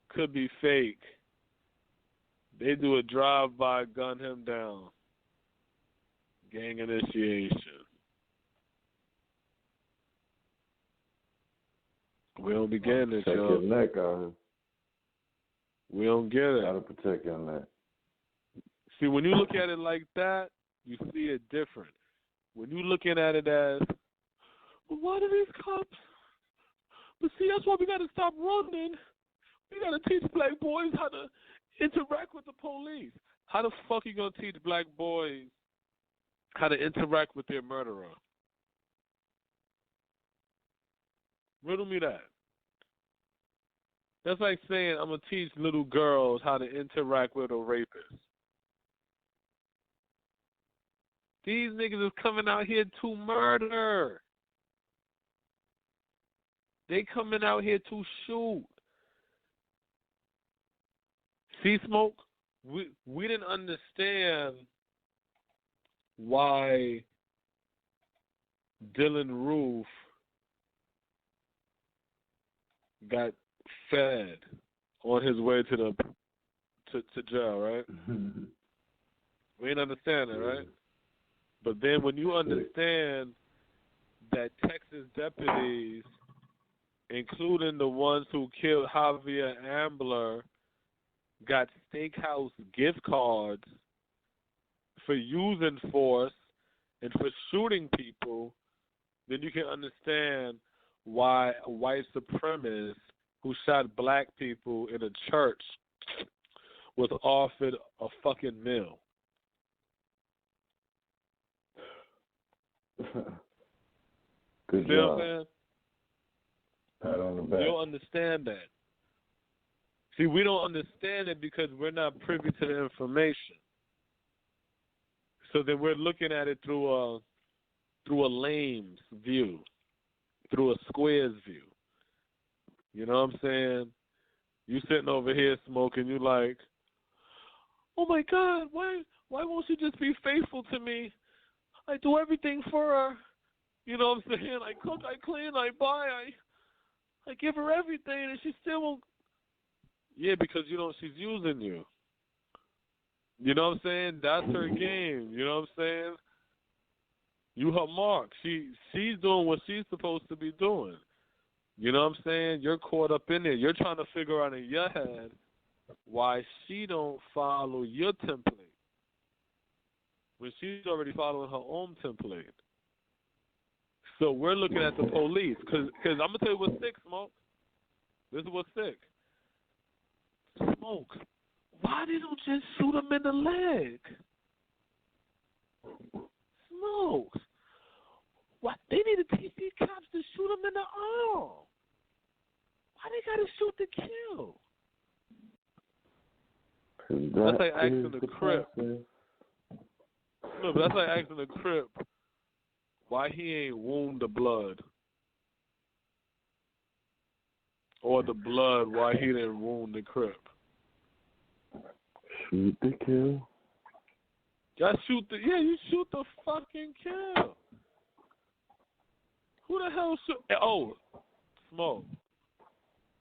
could be fake. They do a drive-by, gun him down. Gang initiation. We don't be getting this, yo. Protect your neck out here. We don't get it. Gotta protect your neck. See, when you look at it like that, you see it different. When you looking at it as, well, why do these cops? But see, that's why we got to stop running. We got to teach black boys how to interact with the police. How the fuck you going to teach black boys how to interact with their murderer? Riddle me that. That's like saying I'm going to teach little girls how to interact with a rapist. These niggas is coming out here to murder. They coming out here to shoot. See, Smoke, we didn't understand why Dylan Roof got fed on his way to jail, right? We didn't understand that, right? But then when you understand that Texas deputies, including the ones who killed Javier Ambler, got steakhouse gift cards for using force and for shooting people, then you can understand why a white supremacist who shot black people in a church was offered a fucking meal. Good job. Pat on the back. You don't understand that. See, we don't understand it because we're not privy to the information. So then we're looking at it through a lame's view, through a square's view. You know what I'm saying? You sitting over here smoking, you like, oh my God, why won't she just be faithful to me? I do everything for her. You know what I'm saying? I cook, I clean, I buy, I give her everything, and she still won't. Yeah, because she's using you. You know what I'm saying? That's her game. You know what I'm saying? You her mark. She's doing what she's supposed to be doing. You know what I'm saying? You're caught up in there. You're trying to figure out in your head why she don't follow your template when she's already following her own template. So we're looking at the police because I'm gonna tell you what's sick, Smoke. This is what's sick. Smoke. Why they don't just shoot him in the leg? Smoke. Why they need to teach these cops to shoot him in the arm? Why they gotta shoot to kill? That's like asking the Crip. No, but that's like asking the Crip why he ain't wound the blood. Or the blood why he didn't wound the Crip. Shoot the kill. You shoot the fucking kill. Who the hell shoot? Oh, Smoke.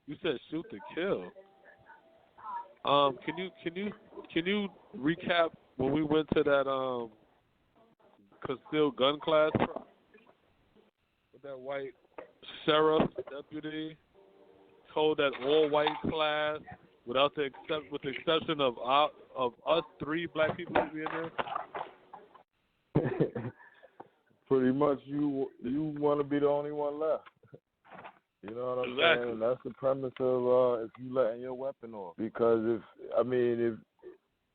You said shoot to kill. Can you recap when we went to that concealed gun class with that white sheriff deputy told that all white class with the exception of us 3 black people being there? Pretty much, you want to be the only one left. You know what I'm saying? That's the premise of if you letting your weapon off. Because if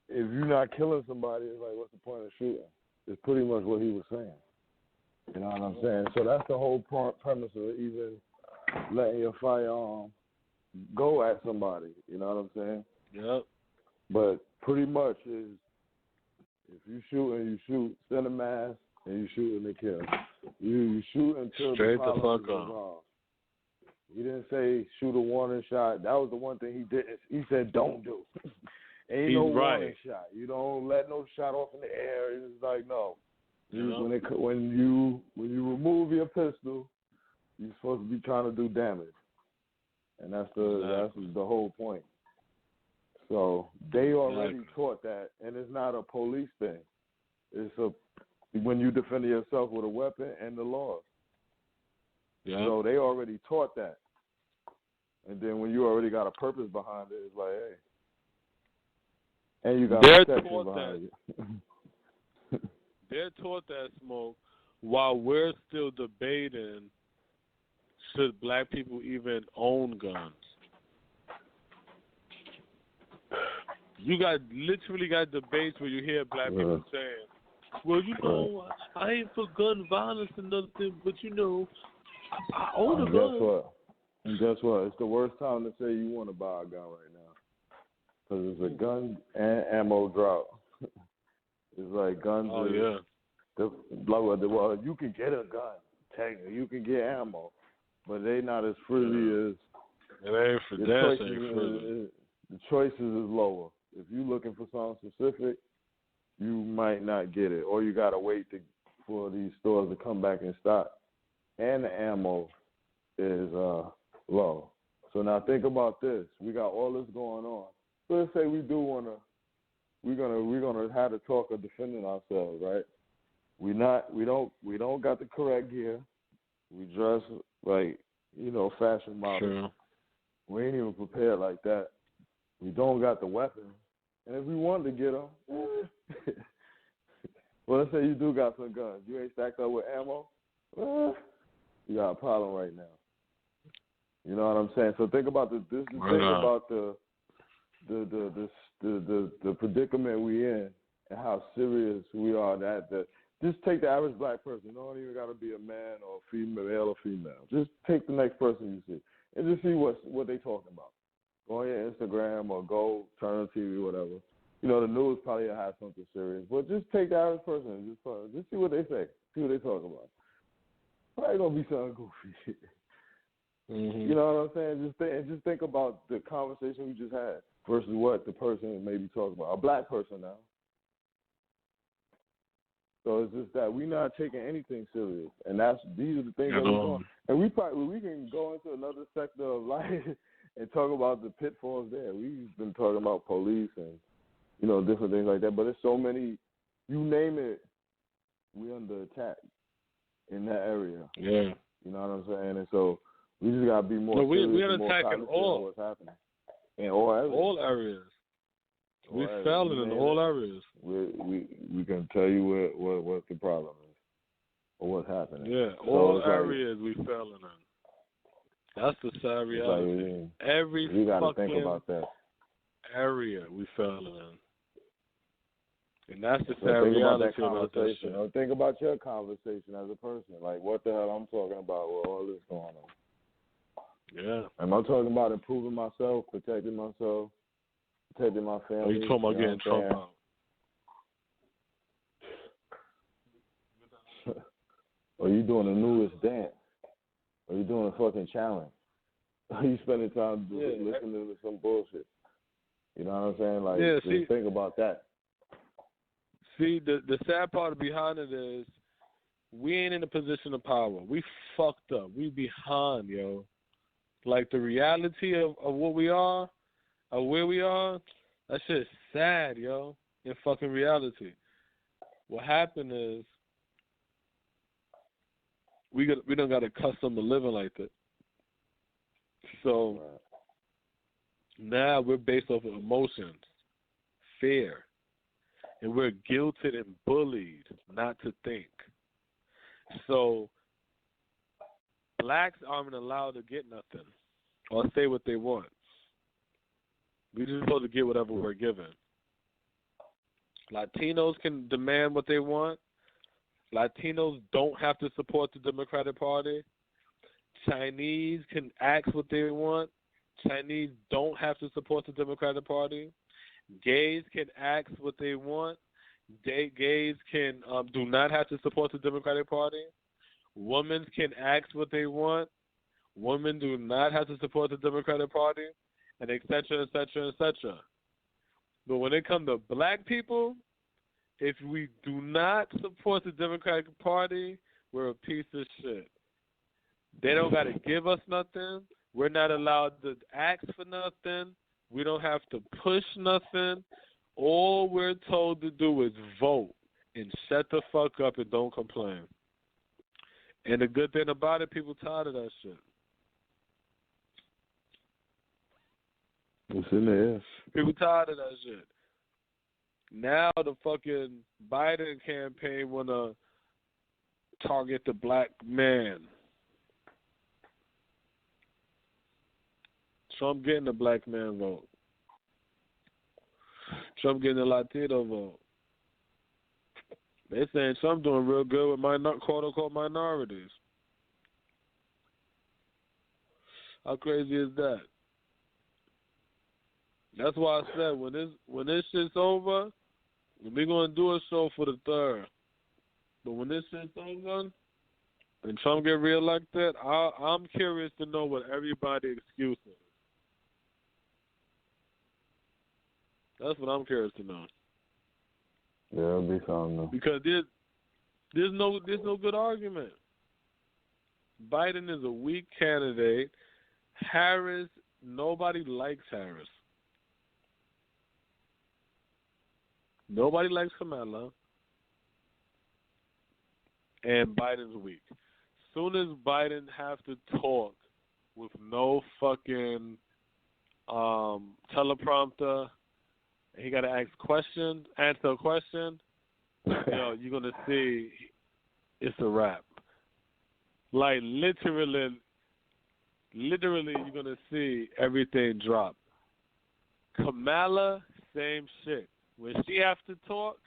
you're not killing somebody, it's like, what's the point of shooting? It's pretty much what he was saying. You know what I'm saying? So that's the whole premise of even letting your firearm go at somebody. You know what I'm saying? Yep. But pretty much is if you shoot and you shoot, send a mass, and you shoot and they kill. You shoot until straight the fuck is off. He didn't say shoot a warning shot. That was the one thing he didn't. He said don't do. Ain't no warning shot. You don't let no shot off in the air. It's like no. When you remove your pistol, you're supposed to be trying to do damage, and that's the whole point. So they already taught that, and it's not a police thing. It's when you defend yourself with a weapon and the laws. Yeah. So they already taught that. And then when you already got a purpose behind it, it's like, hey. And you got protection behind it. They're taught that, Smoke, while we're still debating should black people even own guns. You literally got debates where you hear black people saying, well, I ain't for gun violence or nothing, but I own a gun. And guess what? It's the worst time to say you want to buy a gun right now. Because it's a gun and ammo drought. It's like guns. Oh, yeah. Well, you can get a gun, technically. You can get ammo. But they not as frizzy as. It ain't for that. The choices is lower. If you're looking for something specific, you might not get it. Or you got to wait for these stores to come back in stock. And the ammo is low. So now think about this. We got all this going on. So let's say we do want to, we're gonna have to talk of defending ourselves, right? We don't got the correct gear. We dress like, fashion models. Sure. We ain't even prepared like that. We don't got the weapons. And if we wanted to get them, well, let's say you do got some guns. You ain't stacked up with ammo. You got a problem right now. You know what I'm saying? So think about the predicament we in and how serious we are. Just take the average black person. You don't even got to be a man or female, male or female. Just take the next person you see and just see what they talking about. Go on your Instagram or go turn on TV, whatever. The news probably will have something serious. But just take the average person and just see what they say. See what they talk about. Probably going to be something goofy. Mm-hmm. You know what I'm saying? Just think about the conversation we just had. versus what the person may be talking about. A black person now. So it's just that we're not taking anything serious, and these are the things that we're doing. And we can go into another sector of life and talk about the pitfalls there. We've been talking about police and different things like that, but there's so many. You name it, we under attack in that area. Yeah, you know what I'm saying. And so we just gotta be more. We're attacking all what's happening in all areas. All areas. We're failing in all areas. We can tell you what the problem is or what's happening. Yeah, all areas we failing in. That's the sad reality. Every we gotta think about that. Area we failing in. And that's the sad reality about that shit. Think about your conversation as a person. Like, what the hell I'm talking about with all this going on. Yeah. Am I talking about improving myself, protecting myself, protecting my family? Are you talking about getting Trump out? Are you doing the newest dance? Are you doing a fucking challenge? Are you spending time listening to some bullshit? You know what I'm saying? Like, just think about that. See, the sad part behind it is we ain't in a position of power. We fucked up. We behind, yo. Like, the reality of what we are, of where we are, that shit's sad, yo, in fucking reality. What happened is we done got accustomed to living like that. So now we're based off of emotions, fear, and we're guilted and bullied not to think. So blacks aren't allowed to get nothing or say what they want. We're just supposed to get whatever we're given. Latinos can demand what they want. Latinos don't have to support the Democratic Party. Chinese can ask what they want. Chinese don't have to support the Democratic Party. Gays can ask what they want. Gays can do not have to support the Democratic Party. Women can ask what they want. Women do not have to support the Democratic Party, and et cetera, et cetera, et cetera. But when it comes to black people, if we do not support the Democratic Party, we're a piece of shit. They don't got to give us nothing. We're not allowed to ask for nothing. We don't have to push nothing. All we're told to do is vote and shut the fuck up and don't complain. And the good thing about it, people tired of that shit. It's in the air. People tired of that shit. Now the fucking Biden campaign want to target the black man. Trump getting the black man vote. Trump getting the Latino vote. They saying Trump doing real good with quote-unquote minorities. How crazy is that? That's why I said when this shit's over, we're gonna do a show for the 3rd. But when this shit's over and Trump get reelected, I'm curious to know what everybody's excuse is. That's what I'm curious to know. Yeah, it'll be something. Because there's no good argument. Biden is a weak candidate. Harris, nobody likes Harris. Nobody likes Kamala. And Biden's weak. Soon as Biden have to talk with no fucking teleprompter, he got to answer a question, you're going to see it's a wrap. Like, literally, you're going to see everything drop. Kamala, same shit. When she has to talk,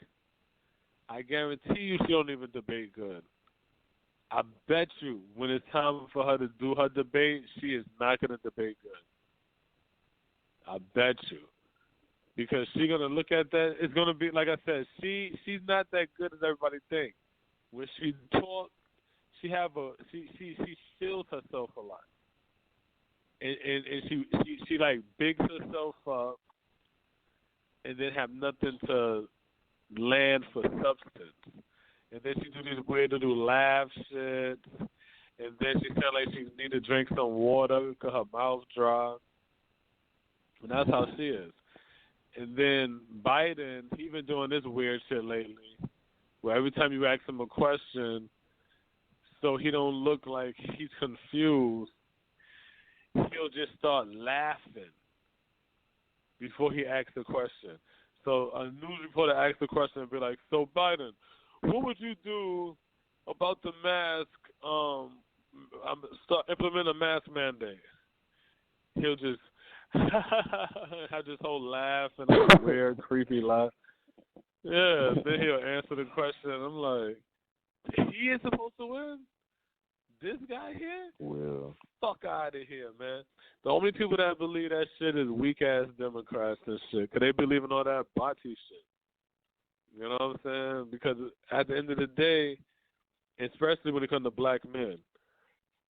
I guarantee you she don't even debate good. I bet you when it's time for her to do her debate, she is not going to debate good. I bet you. Because she's going to look at that. It's going to be, like I said, she's not that good as everybody thinks. When she talks, she shields herself a lot. And she like bigs herself up. and then have nothing to land for substance. And then she do these weird little laugh shit. And then she felt like she need to drink some water because her mouth dry. And that's how she is. And then Biden, he been doing this weird shit lately, where every time you ask him a question, so he don't look like he's confused, he'll just start laughing before he asks the question. So a news reporter asks the question and be like, so Biden, what would you do about the mask, start implement a mask mandate? He'll just have this whole laugh and a weird, creepy laugh. Yeah, then he'll answer the question and I'm like, he is supposed to win? This guy here? Well, Fuck out of here, man. The only people that believe that shit is weak-ass Democrats and shit, because they believe in all that body shit. You know what I'm saying? Because at the end of the day, especially when it comes to black men,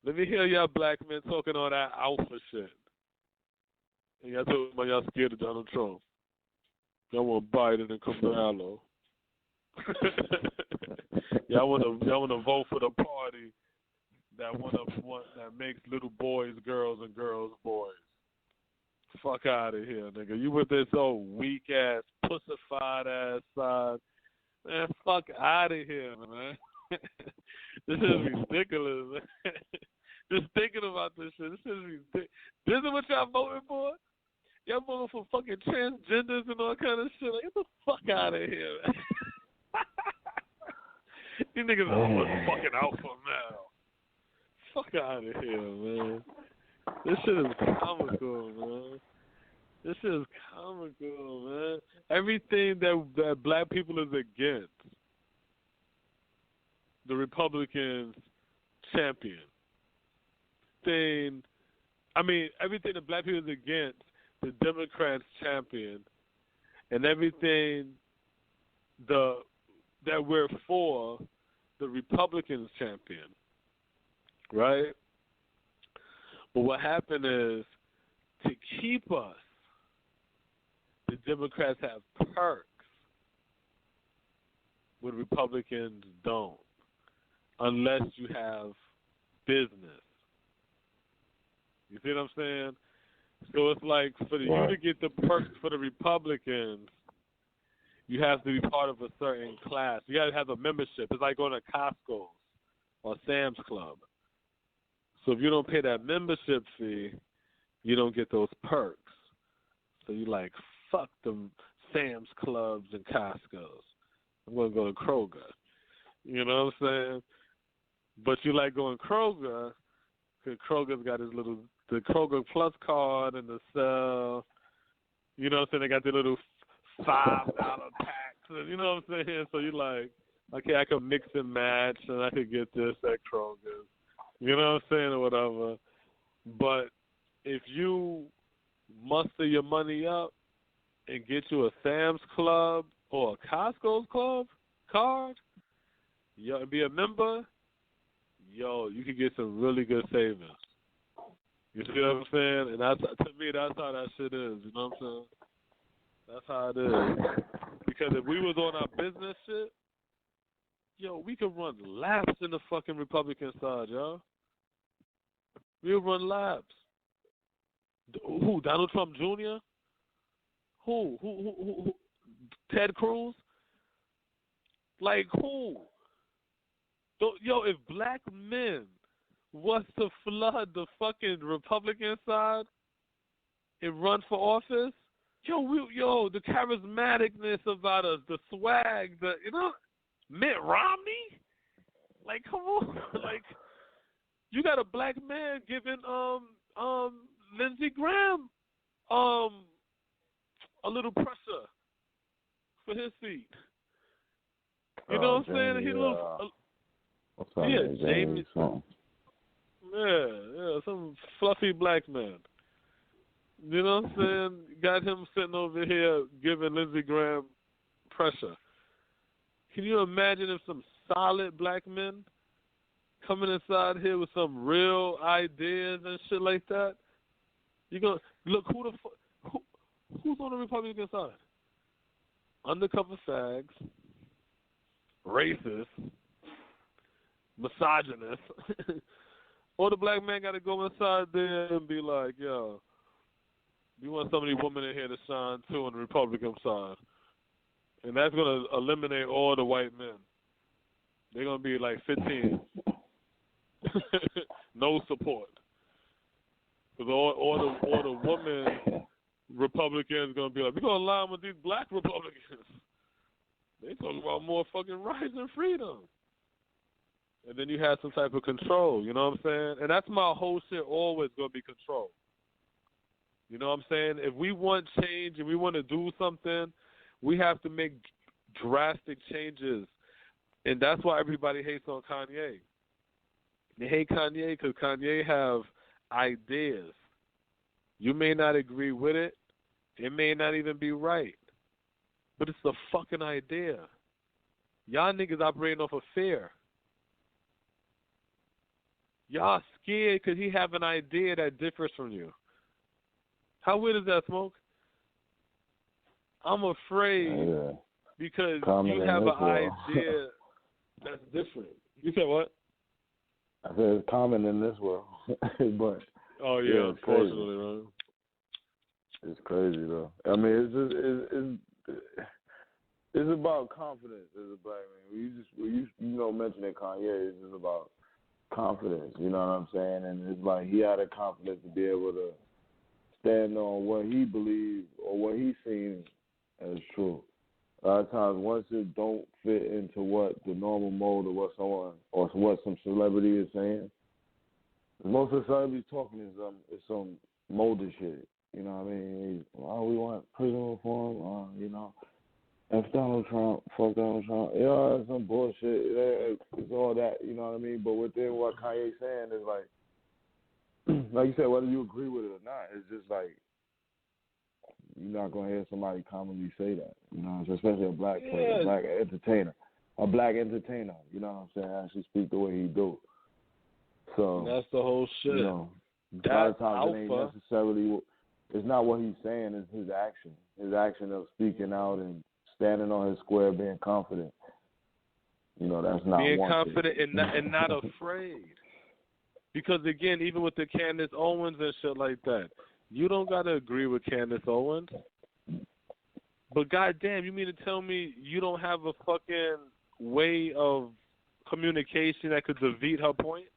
let me hear y'all black men talking all that alpha shit. And y'all talking about y'all scared of Donald Trump. Y'all want Biden and Kamala. y'all want to vote for the party that makes little boys girls and girls boys. Fuck out of here, nigga. You with this old weak ass, pussified ass side. Man, fuck out of here, man. This is ridiculous, man. Just thinking about this shit. This is ridiculous. This is what y'all voting for? Y'all voting for fucking transgenders and all kind of shit. Like, get the fuck out of here, man. You niggas are fucking alpha now. Fuck out of here, man. This shit is comical, man. This shit is comical, man. Everything that black people is against, the Republicans champion. Everything that black people is against, the Democrats champion. And everything that we're for, the Republicans champion. Right? But what happened is, to keep us, the Democrats have perks when Republicans don't, unless you have business. You see what I'm saying? So it's like, for you to get the perks for the Republicans, you have to be part of a certain class. You got to have a membership. It's like going to Costco or Sam's Club. So if you don't pay that membership fee, you don't get those perks. So you like, fuck them Sam's Clubs and Costco's. I'm going to go to Kroger. You know what I'm saying? But you like going Kroger, because Kroger's got the Kroger Plus card and the sell. You know what I'm saying? They got the little $5 packs. And you know what I'm saying? So you like, okay, I can mix and match, and I could get this at Kroger's. You know what I'm saying, or whatever. But if you muster your money up and get you a Sam's Club or a Costco's Club card, and be a member, you can get some really good savings. You see what I'm saying? And to me, that's how that shit is. You know what I'm saying? That's how it is. Because if we was on our business shit, we could run laps in the fucking Republican side, yo. We'll run laps. Who? Donald Trump Jr.? Who? Ted Cruz? Like who? If black men was to flood the fucking Republican side and run for office, the charismaticness about us, the swag, Mitt Romney? Like, come on. Like, you got a black man giving Lindsey Graham a little pressure for his seat. You know what I'm saying? Jamie. Yeah, some fluffy black man. You know what I'm saying? Got him sitting over here giving Lindsey Graham pressure. Can you imagine if some solid black men coming inside here with some real ideas and shit like that? You gonna look who's on the Republican side? undercover fags, racist, misogynist, or the black man got to go inside there and be like, yo, we want some of these women in here to shine too on the Republican side. And that's going to eliminate all the white men. They're going to be like 15. No support. Because all the women Republicans going to be like, we're going to align with these black Republicans. They talking about more fucking rights and freedom. And then you have some type of control, you know what I'm saying? And that's my whole shit, always going to be control. You know what I'm saying? If we want change and we want to do something, we have to make drastic changes. And that's why everybody hates on Kanye. They hate Kanye because Kanye have ideas. You may not agree with it. It may not even be right. But it's a fucking idea. Y'all niggas operating off of fear. Y'all scared because he have an idea that differs from you. How weird is that, Smoke? I'm afraid because you have an idea that's different. You said what? I said it's common in this world. But oh yeah, unfortunately, man. It's crazy though. I mean, it's about confidence as a black man. You mentioning Kanye, it's just about confidence. You know what I'm saying? And it's like he had the confidence to be able to stand on what he believes or what he seen as true. A lot of times, once it don't fit into what the normal mode of what someone or what some celebrity is saying, most of the celebrities talking is some molded shit. You know what I mean? We want prison reform. F Donald Trump, fuck Donald Trump. Yeah, it's some bullshit. It's all that. You know what I mean? But within what Kanye's saying is like you said, whether you agree with it or not, it's just like you're not gonna hear somebody commonly say that. You know, especially a black person, a black entertainer. You know what I'm saying? Actually speak the way he do. So and that's the whole shit. You know, a lot of times it ain't necessarily. It's not what he's saying. It's his action. His action of speaking out and standing on his square, being confident. You know, that's not being confident and not afraid. Because again, even with the Candace Owens and shit like that, you don't gotta agree with Candace Owens. But goddamn, you mean to tell me you don't have a fucking way of communication that could defeat her point?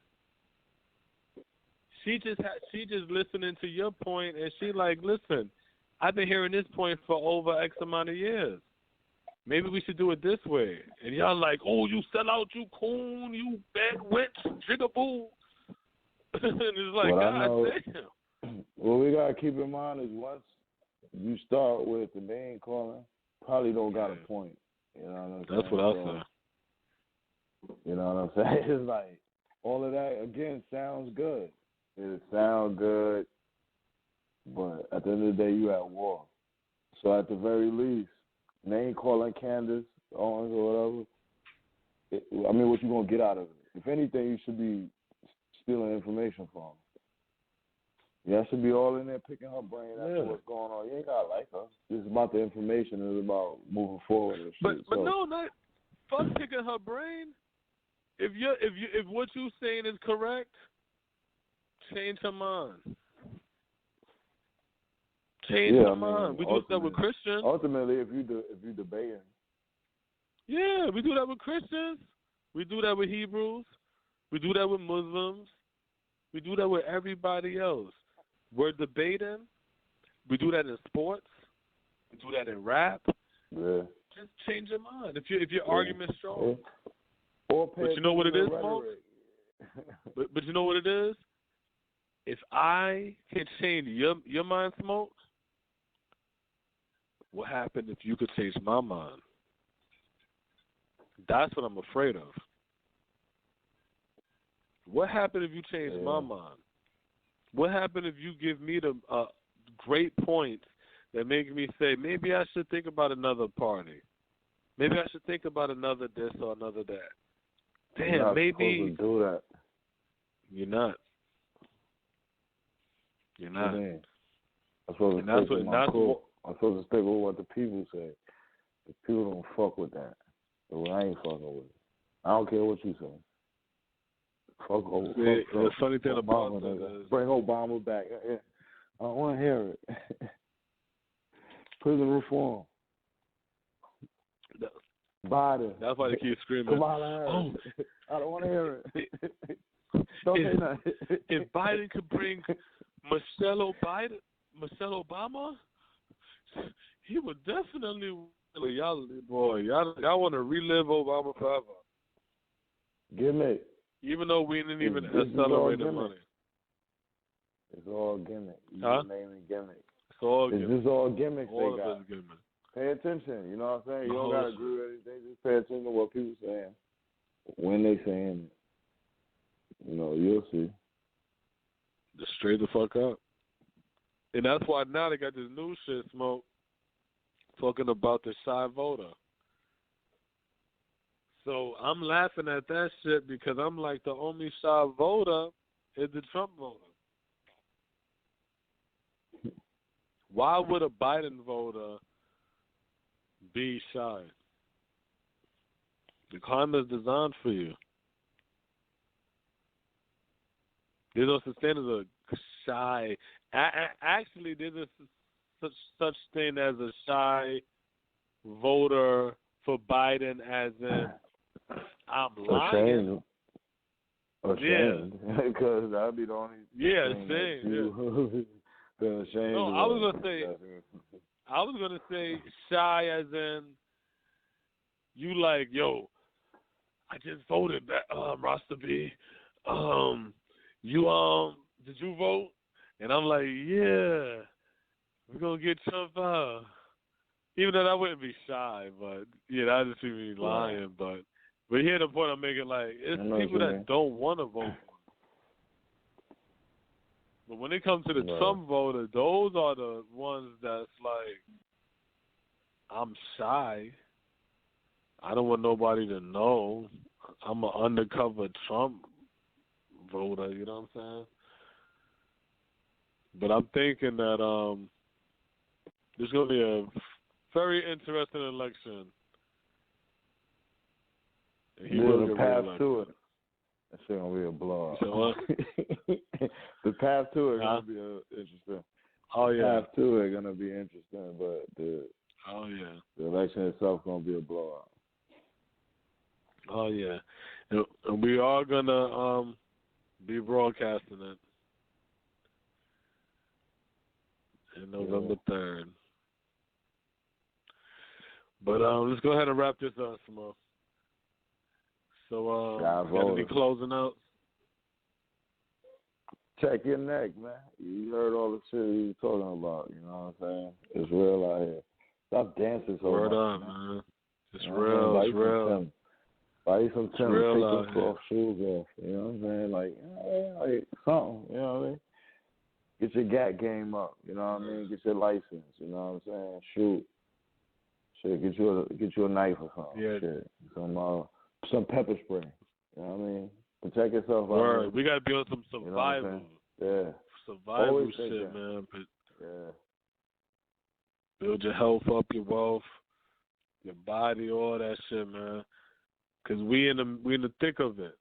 She just listening to your point, and she like, listen, I've been hearing this point for over X amount of years. Maybe we should do it this way. And y'all like, oh, you sell out, you coon, you bad witch, jigaboo. And it's like, God damn. What we gotta keep in mind is once you start with the name calling, probably don't got a point. You know what I'm saying? That's what I say. You know what I'm saying? It's like all of that again sounds good. It sounds good, but at the end of the day, you at war. So at the very least, name calling Candace Owens or whatever. What you gonna get out of it? If anything, you should be stealing information from. Yeah, should be all in there picking her brain after what's going on. You ain't gotta like her. It's about the information. It's about moving forward and shit. But no, not fuck picking her brain. If what you saying is correct, change her mind. Change her mind. We do that with Christians. Ultimately, if you debating. Yeah, we do that with Christians. We do that with Hebrews. We do that with Muslims. We do that with everybody else. We're debating. We do that in sports. We do that in rap. Yeah. Just change your mind. If your argument's strong. Yeah. But you know what it is, Smoke? But you know what it is? If I can change your mind, Smoke, what happened if you could change my mind? That's what I'm afraid of. What happened if you change my mind? What happened if you give me the great points that make me say, maybe I should think about another party. Maybe I should think about another this or another that. Damn, you're not maybe supposed to do that. You're not. You're not. I'm supposed to stick with what the people say. People don't fuck with that. So I ain't fucking with it. I don't care what you say. Fuck Trump. The funny thing about Obama, that is, bring Obama back. I don't want to hear it. Prison reform. Biden. That's why they keep screaming. Kamala Harris. I don't want to hear it. Don't say nothing. If Biden could bring Michelle Obama, he would definitely. Y'all want to relive Obama forever. Gimmick. Even though we didn't even accelerate the money. It's all gimmick. You name it gimmick. It's all gimmick. It's just all gimmicks all they of got. It's gimmick. Pay attention. You know what I'm saying? You don't got to agree with anything. Just pay attention to what people saying. When they saying it. You know, you'll see. Just straight the fuck up. And that's why now they got this new shit, Smoke, talking about the shy voter. So I'm laughing at that shit because I'm like, the only shy voter is the Trump voter. Why would a Biden voter be shy? The climate's designed for you. There's no such thing as a shy. Actually, there's such thing as a shy voter for Biden, as in I'm lying. Ashamed. Because that'd be the only. Yeah, ashamed. No, I was gonna say shy, as in you like, yo, I just voted back, Rasta B. Did you vote? And I'm like, yeah, we're gonna get Trump out. Even though that wouldn't be shy, but yeah, that'd just be me lying. But here's the point I'm making, like, it's people that don't want to vote. But when it comes to the Trump voter, those are the ones that's like, I'm shy. I don't want nobody to know. I'm an undercover Trump voter, you know what I'm saying? But I'm thinking that there's going to be a very interesting election. There's a path to it. That shit gonna be a blowout. The path to it gonna be interesting. Oh yeah. The path to it gonna be interesting, but the election itself gonna be a blowout. Oh yeah, and we are gonna be broadcasting it in November 3rd. But let's go ahead and wrap this up, Smo. So, got any closing out? Check your neck, man. You heard all the shit you were talking about. You know what I'm saying? It's real out here. Stop dancing so much. Word up, man. It's real. It's real. Buy you some Tim. Take those soft shoes off. You know what I'm saying? Like something. You know what I mean? Get your GAT game up. You know what I mean? Get your license. You know what I'm saying? Shoot. Shit. Get you a knife or something. Yeah. Shit. Some pepper spray. You know what I mean? Protect yourself. Word. We gotta be on some survival. You know survival always shit, man. Yeah. Build your health up, your wealth, your body, all that shit, man. Cause we in the thick of it.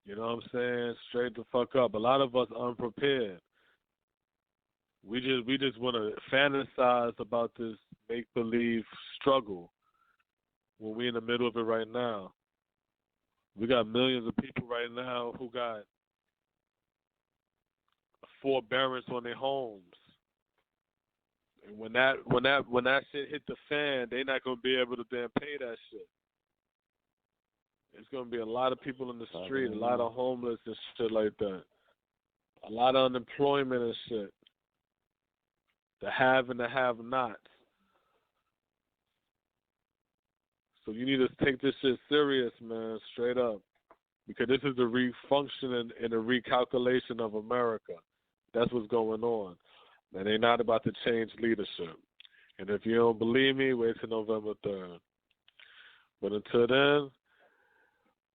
You know what I'm saying? Straight the fuck up. A lot of us unprepared. We just want to fantasize about this make believe struggle when we in the middle of it right now. We got millions of people right now who got forbearance on their homes. And when that shit hit the fan, they're not gonna be able to damn pay that shit. It's gonna be a lot of people in the street, a lot of homeless and shit like that. A lot of unemployment and shit. The have and the have nots. So you need to take this shit serious, man, straight up. Because this is the refunctioning and the recalculation of America. That's what's going on. And they're not about to change leadership. And if you don't believe me, wait till November 3rd. But until then,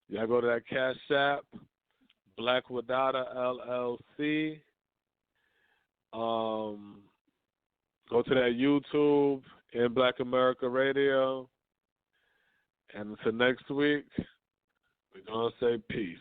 y'all go to that Cash App, Black Wadada LLC. Go to that YouTube, in Black America Radio. And until next week, we're going to say peace.